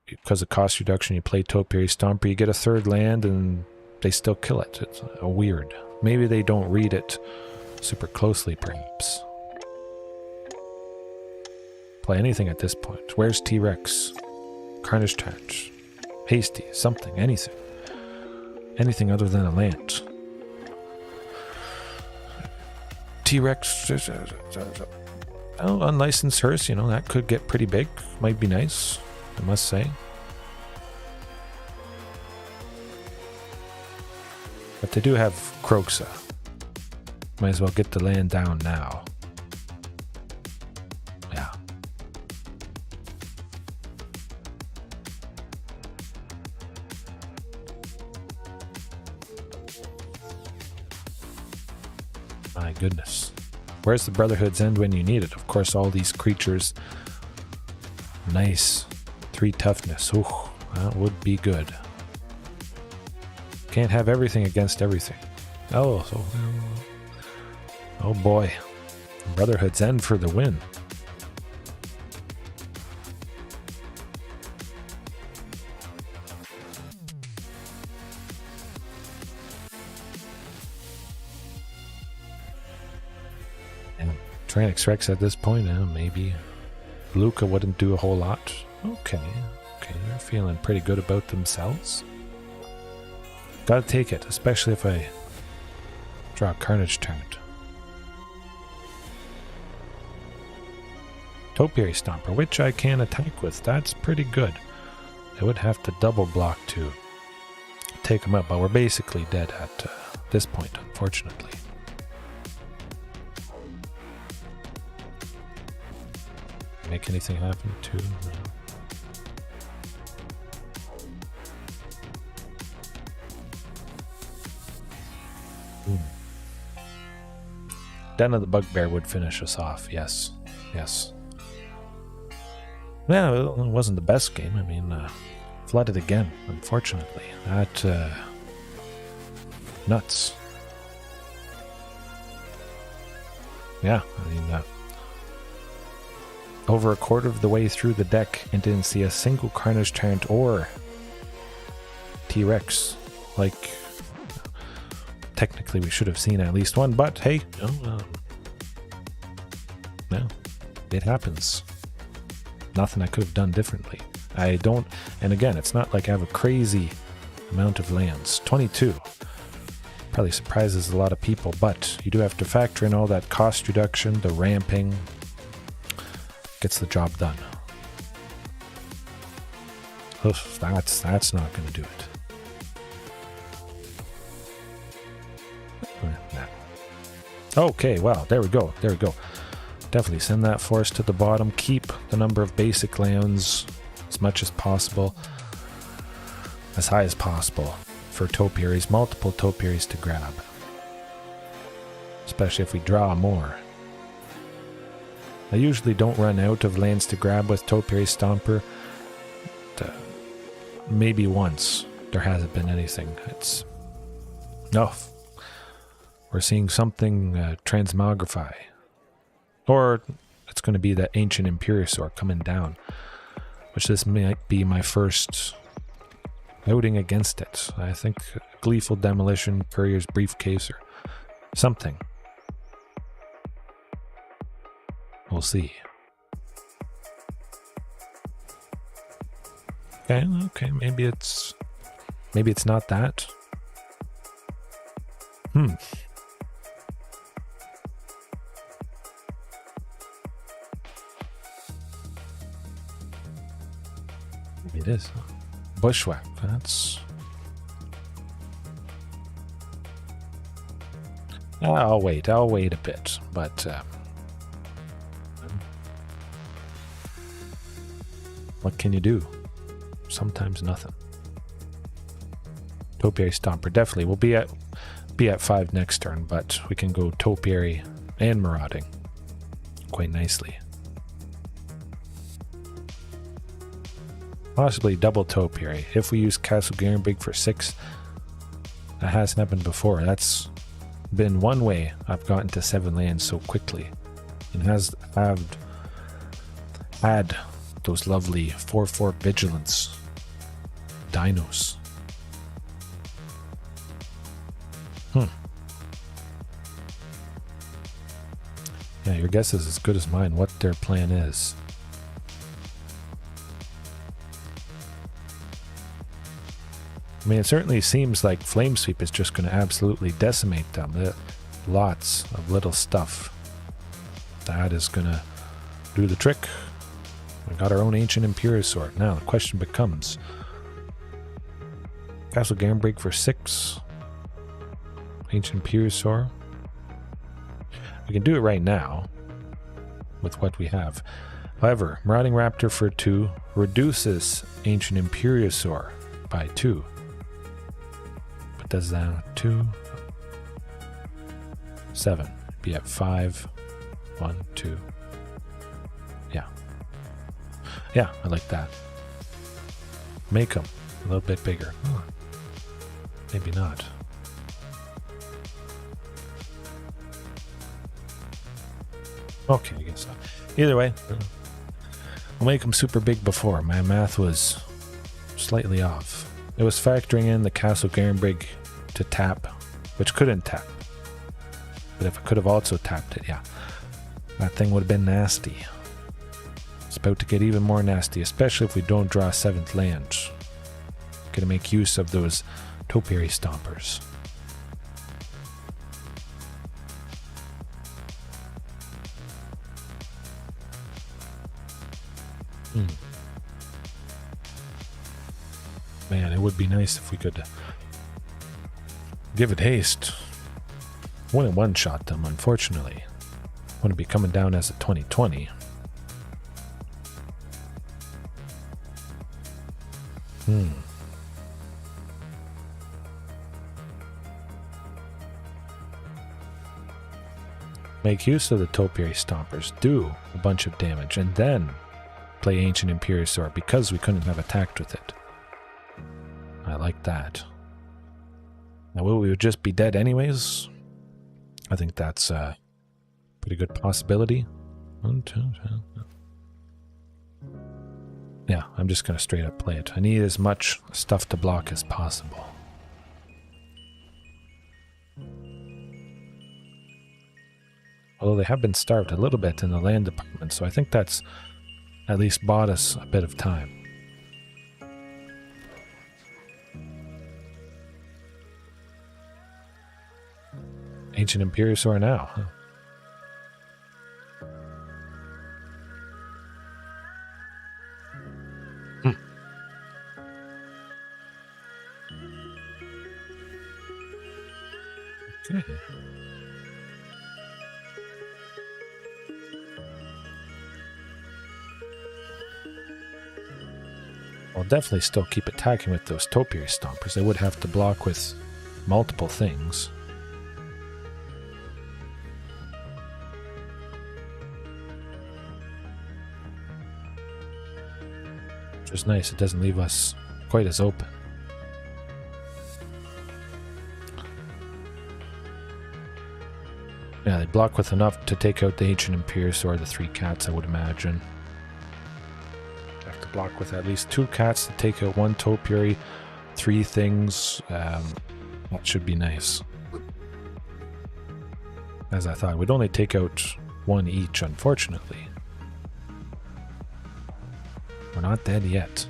because of cost reduction. You play Topiary Stomper, you get a 3rd land and they still kill it. It's weird. Maybe they don't read it super closely, perhaps. Play anything at this point. Where's T-Rex? Carnage Tyrant. Hasty. Something. Anything. Anything other than a land. T-Rex. Oh, unlicensed hearse. That could get pretty big. Might be nice, I must say. But they do have Kroxa. Might as well get the land down now. Yeah. My goodness. Where's the Brotherhood's End when you need it? Of course, all these creatures. Nice. 3 toughness. Ooh, that would be good. Can't have everything against everything. Oh boy. Brotherhood's End for the win. And Tyrannix Rex at this point, maybe Lukka wouldn't do a whole lot. Okay, they're feeling pretty good about themselves. Gotta take it, especially if I draw a Carnage Tyrant. Topiary Stomper, which I can attack with. That's pretty good. I would have to double block to take him up, but we're basically dead at this point, unfortunately. Make anything happen too? No. Den of the Bugbear would finish us off. Yes. Yeah, it wasn't the best game. I mean, flooded again, unfortunately. That, nuts. Yeah, I mean, over a quarter of the way through the deck and didn't see a single Carnage Tyrant or T-Rex. Like, technically we should have seen at least one, but hey, no, it happens. Nothing I could have done differently. I don't, and again, it's not like I have a crazy amount of lands. 22. Probably surprises a lot of people, but you do have to factor in all that cost reduction, the ramping. Gets the job done. Oof, that's not going to do it. Okay, well, there we go. There we go. Definitely send that force to the bottom. Keep the number of basic lands as much as possible. As high as possible for topiaries. Multiple topiaries to grab. Especially if we draw more. I usually don't run out of lands to grab with Topiary Stomper. Maybe once. There hasn't been anything. It's... No. We're seeing something transmogrify. Or it's going to be that Ancient Imperiosaur coming down. Which this might be my first outing against it. I think Gleeful Demolition, Courier's Briefcase, or something. We'll see. Okay, maybe it's not that. Maybe it is. Bushwhack, that's... I'll wait a bit, but what can you do? Sometimes nothing. Topiary Stomper definitely. We'll be at 5 next turn, but we can go Topiary and Marauding quite nicely. Possibly double Topiary. If we use Castle Garenbrig for 6, that hasn't happened before. That's been one way I've gotten to 7 lands so quickly. And has had those lovely 4/4 Vigilance dinos. Yeah, your guess is as good as mine what their plan is. I mean, it certainly seems like Flame Sweep is just going to absolutely decimate them. Lots of little stuff. That is going to do the trick. We got our own Ancient Imperiosaur. Now the question becomes... Castle Garenbrig for 6. Ancient Imperiosaur. We can do it right now with what we have. However, Marauding Raptor for 2 reduces Ancient Imperiosaur by 2. But does that 2? 7. Be at 5. 1, 2. Yeah. Yeah, I like that. Make them a little bit bigger. Maybe not. Okay, I guess so. Either way, we'll make them super big before. My math was slightly off. It was factoring in the Castle Garenbrig to tap, which couldn't tap. But if I could have also tapped it, yeah. That thing would have been nasty. It's about to get even more nasty, especially if we don't draw a 7th land. Gonna make use of those Topiary Stompers. Man, it would be nice if we could give it haste. Wouldn't one-shot them, unfortunately. Wouldn't be coming down as a 2020. Make use of the Topiary Stompers, do a bunch of damage, and then play Ancient Imperiosaur because we couldn't have attacked with it. I like that. Now, will we just be dead anyways? I think that's a pretty good possibility. 1, 2, 3. Yeah, I'm just going to straight up play it. I need as much stuff to block as possible. Although they have been starved a little bit in the land department, so I think that's at least bought us a bit of time. Ancient Imperiosaur now. Huh. Okay. I'll definitely still keep attacking with those Topiary Stompers. They would have to block with multiple things. Which is nice. It doesn't leave us quite as open. Yeah, they block with enough to take out the Ancient Imperiosaur, the 3 cats, I would imagine. Have to block with at least 2 cats to take out 1 Topiary, 3 things. That should be nice. As I thought, we'd only take out 1 each, unfortunately. We're not dead yet.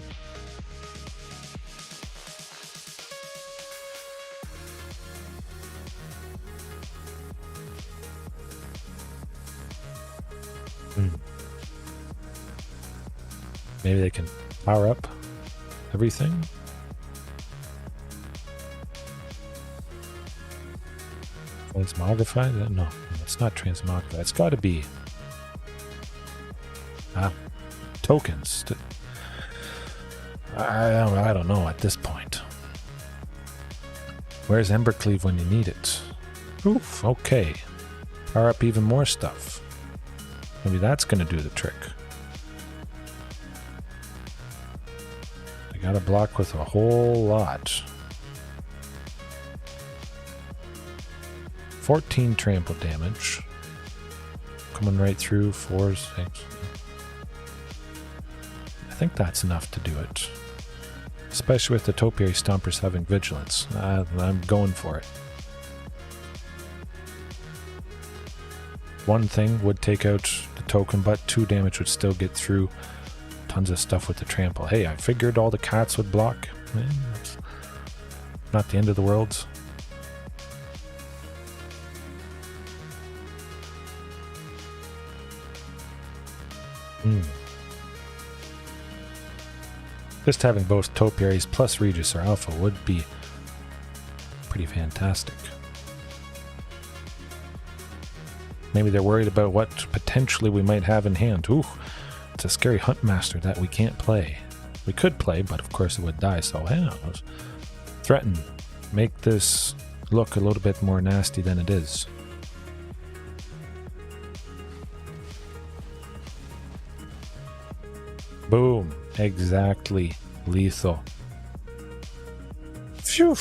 Maybe they can power up everything. Transmogrify? No, it's not transmogrify. It's got to be tokens. I don't know at this point. Where's Embercleave when you need it? Oof, okay. Power up even more stuff. Maybe that's going to do the trick. I got to block with a whole lot. 14 trample damage. Coming right through, 4, 6. I think that's enough to do it. Especially with the Topiary Stompers having vigilance. I'm going for it. One thing would take out the token, but 2 damage would still get through. Tons of stuff with the trample. Hey, I figured all the cats would block. That's not the end of the world. Just having both Topiaries plus Regis or Alpha would be pretty fantastic. Maybe they're worried about what potentially we might have in hand. Ooh, it's a scary Huntmaster that we can't play. We could play, but of course it would die, so yeah, threaten. Make this look a little bit more nasty than it is. Boom. Exactly. Lethal. Phew.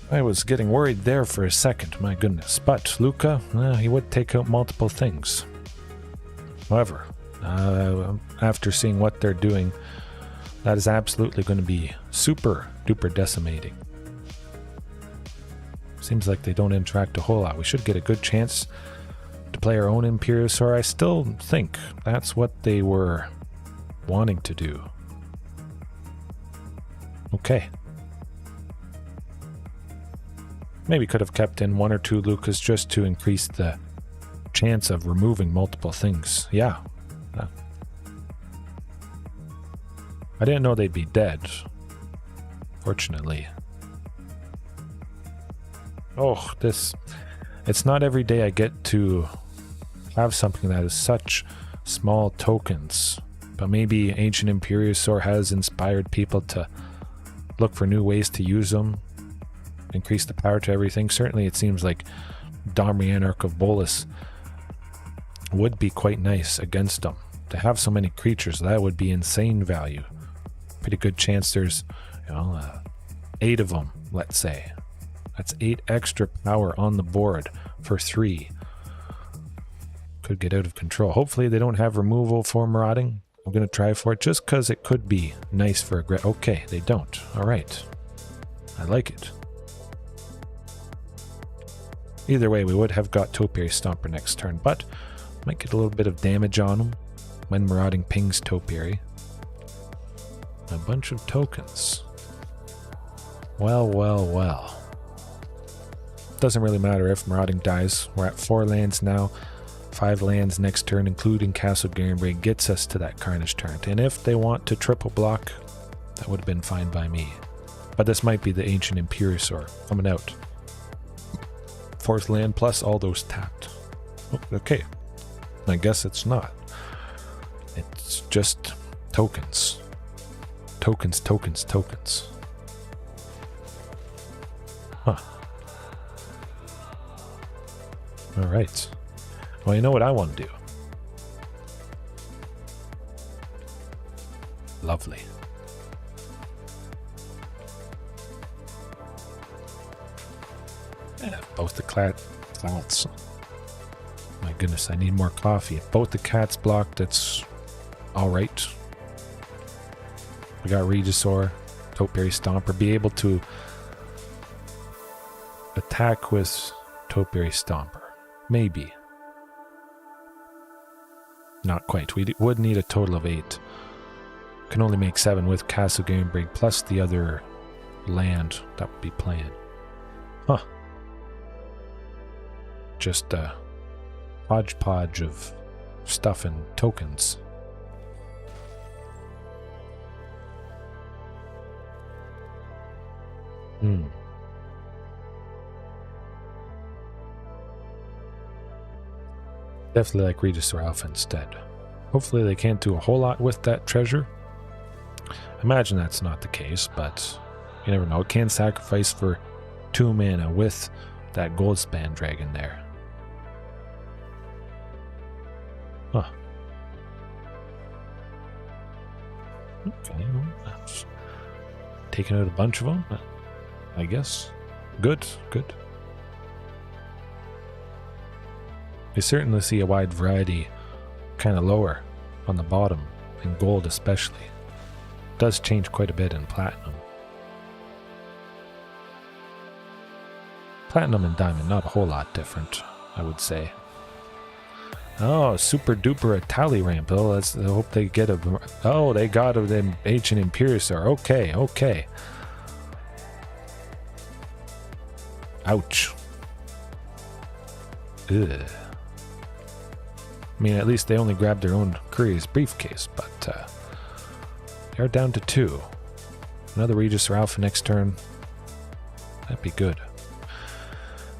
I was getting worried there for a second, my goodness. But Lukka, he would take out multiple things. However, after seeing what they're doing, that is absolutely going to be super duper decimating. Seems like they don't interact a whole lot. We should get a good chance to play our own Imperiosaur. I still think that's what they were wanting to do. Okay. Maybe could have kept in 1 or 2 Lukkas just to increase the chance of removing multiple things. Yeah. I didn't know they'd be dead. Fortunately. Oh, it's not every day I get to have something that is such small tokens. But maybe Ancient Imperiosaur has inspired people to look for new ways to use them. Increase the power to everything. Certainly it seems like Domri Anarch of Bolas would be quite nice against them. To have so many creatures, that would be insane value. Pretty good chance there's, 8 of them, let's say. That's 8 extra power on the board for 3. Could get out of control. Hopefully they don't have removal for Marauding. I'm going to try for it just because it could be nice for a... Okay, they don't. Alright. I like it. Either way, we would have got Topiary Stomper next turn, but might get a little bit of damage on them when Marauding pings Topiary. A bunch of tokens. Well, well, well. Doesn't really matter if Marauding dies. We're at 4 lands now. 5 lands next turn, including Castle Garenbrig, gets us to that Carnage Torrent. And if they want to triple block, that would have been fine by me. But this might be the Ancient Imperiosaur coming out. 4th land plus all those tapped. Oh, okay. I guess it's not. It's just tokens. Tokens, tokens, tokens. Huh. Alright. Well, you know what I want to do? Lovely. Yeah, both the cats. My goodness, I need more coffee. If both the cats blocked, that's alright. We got Regisaur, Topiary Stomper. Be able to attack with Topiary Stomper. Maybe. Not quite. We would need a total of 8. Can only make 7 with Castle Garenbrig plus the other land that would be playing. Huh. Just a hodgepodge of stuff and tokens. Definitely like Regisaur Alpha instead. Hopefully they can't do a whole lot with that treasure. Imagine that's not the case, but you never know. It can sacrifice for 2 mana with that Goldspan Dragon there. Huh. Okay. Taking out a bunch of them, I guess. Good, good. You certainly see a wide variety kind of lower on the bottom, in gold especially. It does change quite a bit in platinum. Platinum and diamond, not a whole lot different, I would say. Oh, super duper a tally ramp. Oh, let's I hope they get a... Oh, they got an Ancient Imperiosaur. Okay, okay. Ouch. Ugh. I mean, at least they only grabbed their own curious briefcase, but they're down to 2. Another Regisaur Alpha next turn. That'd be good.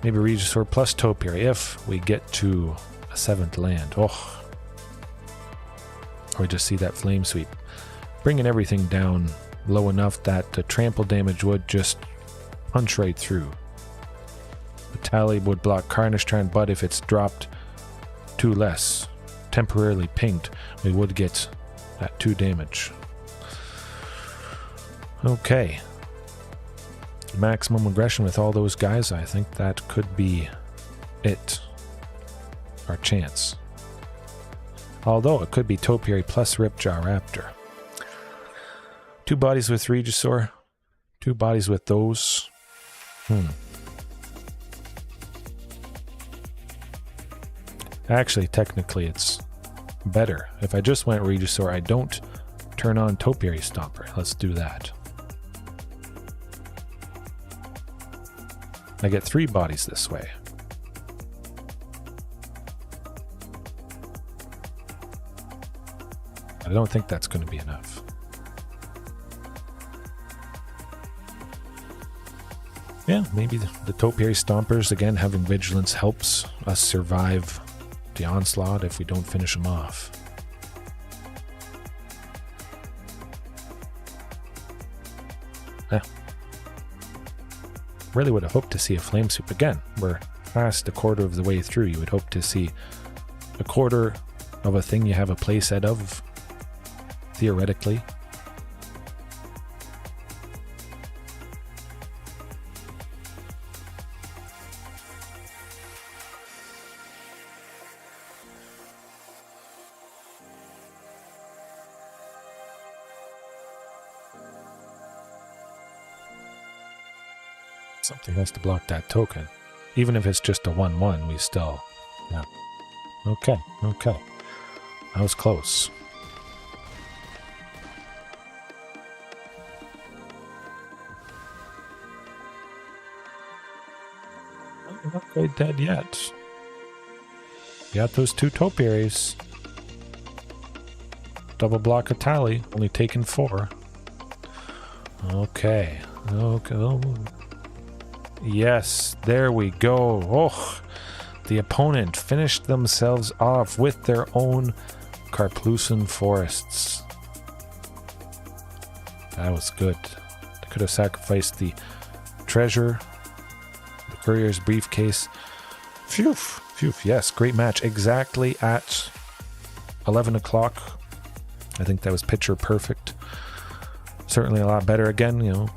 Maybe Regisaur plus Topiary if we get to a 7th land. Oh. Or just see that Flame Sweep. Bringing everything down low enough that the trample damage would just punch right through. The tally would block Carnage Torrent, but if it's dropped 2 less, temporarily pinged, we would get that 2 damage. Okay. Maximum aggression with all those guys. I think that could be it. Our chance. Although it could be Topiary plus Ripjaw Raptor. 2 bodies with Regisaur. 2 bodies with those. Actually, technically, it's better. If I just went Regisaur, I don't turn on Topiary Stomper. Let's do that. I get 3 bodies this way. I don't think that's going to be enough. Yeah, maybe the Topiary Stompers, again, having Vigilance helps us survive the onslaught if we don't finish them off. Yeah. Really would have hoped to see a Flame Sweep. Again, we're past a quarter of the way through. You would hope to see a quarter of a thing you have a playset of, theoretically. Something has to block that token. Even if it's just a 1-1, we still... Yeah. Okay, okay. That was close. You're not quite dead yet. You got those 2 topiaries. Double block a tally, only taking 4. Okay. Okay. Yes, there we go. Oh, the opponent finished themselves off with their own Karplusan forests. That was good. They could have sacrificed the treasure, the courier's briefcase. Phew, phew. Yes, great match. Exactly at 11 o'clock. I think that was picture perfect. Certainly a lot better. Again, you know,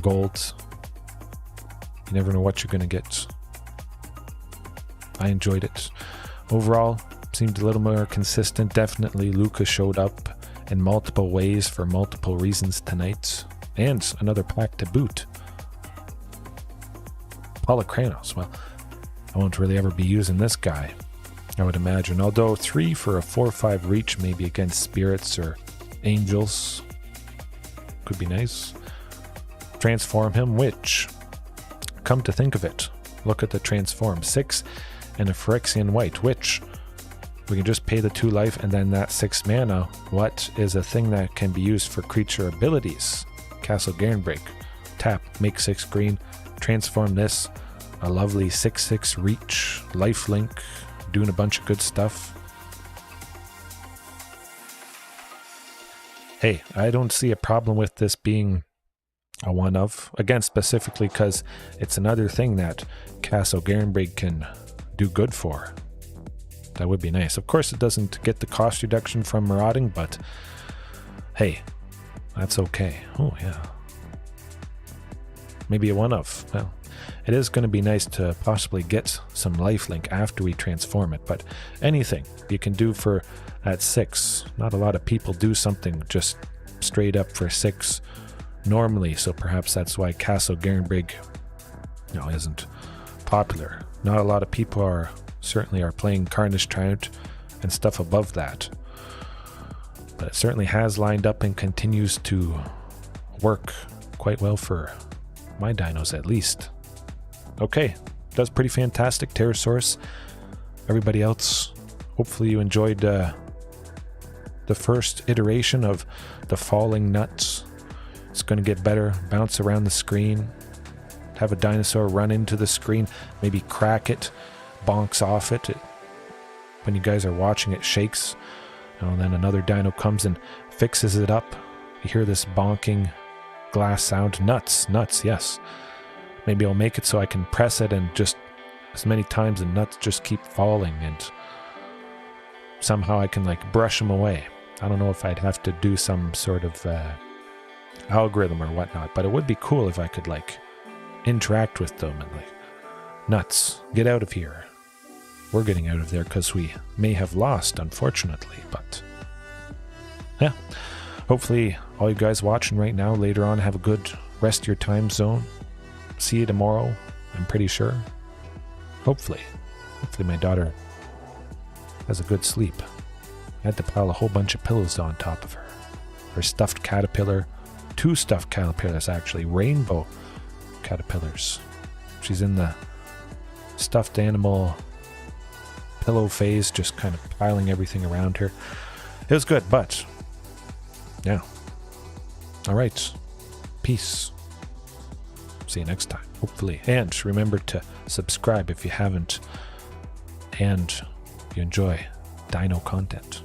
golds. You never know what you're going to get. I enjoyed it. Overall, seemed a little more consistent. Definitely Lukka showed up in multiple ways for multiple reasons tonight. And another pack to boot. Polykranos. Well, I won't really ever be using this guy, I would imagine. Although 3 for a 4-5 reach, maybe against spirits or angels. Could be nice. Transform him, which, come to think of it, look at the transform. 6 and a Phyrexian white, which we can just pay the 2 life and then that 6 mana. What is a thing that can be used for creature abilities? Castle Garenbreak. Tap, make 6 green, transform this. A lovely 6/6 reach, lifelink, doing a bunch of good stuff. Hey, I don't see a problem with this being a one of. Again, specifically because it's another thing that Castle Garenbreak can do good for. That would be nice. Of course, it doesn't get the cost reduction from Marauding, but hey, that's okay. Oh, yeah. Maybe a one of. Well, it is going to be nice to possibly get some lifelink after we transform it, but anything you can do for at 6. Not a lot of people do something just straight up for 6 normally, so perhaps that's why Castle Garenbreak, you know, isn't popular. Not a lot of people certainly are playing Carnage Trout and stuff above that, but it certainly has lined up and continues to work quite well for my dinos at least. Okay, that's pretty fantastic, Pterosaurus. Everybody else, hopefully you enjoyed the first iteration of the falling nuts. It's going to get better. Bounce around the screen. Have a dinosaur run into the screen. Maybe crack it. Bonks off it. When you guys are watching, it shakes. And then another dino comes and fixes it up. You hear this bonking glass sound. Nuts, yes. Maybe I'll make it so I can press it and just as many times the nuts just keep falling and somehow I can like brush them away. I don't know if I'd have to do some sort of algorithm or whatnot, but it would be cool if I could like interact with them and like, nuts, get out of here. We're getting out of there because we may have lost, unfortunately, but yeah. Hopefully all you guys watching right now later on have a good rest of your time zone. See you tomorrow, I'm pretty sure. Hopefully my daughter has a good sleep. I had to pile a whole bunch of pillows on top of her. Her stuffed caterpillar, 2 stuffed caterpillars actually, rainbow caterpillars. She's in the stuffed animal pillow phase, just kind of piling everything around her. It was good, but yeah. All right, peace. See you next time, hopefully. And remember to subscribe if you haven't and you enjoy dino content.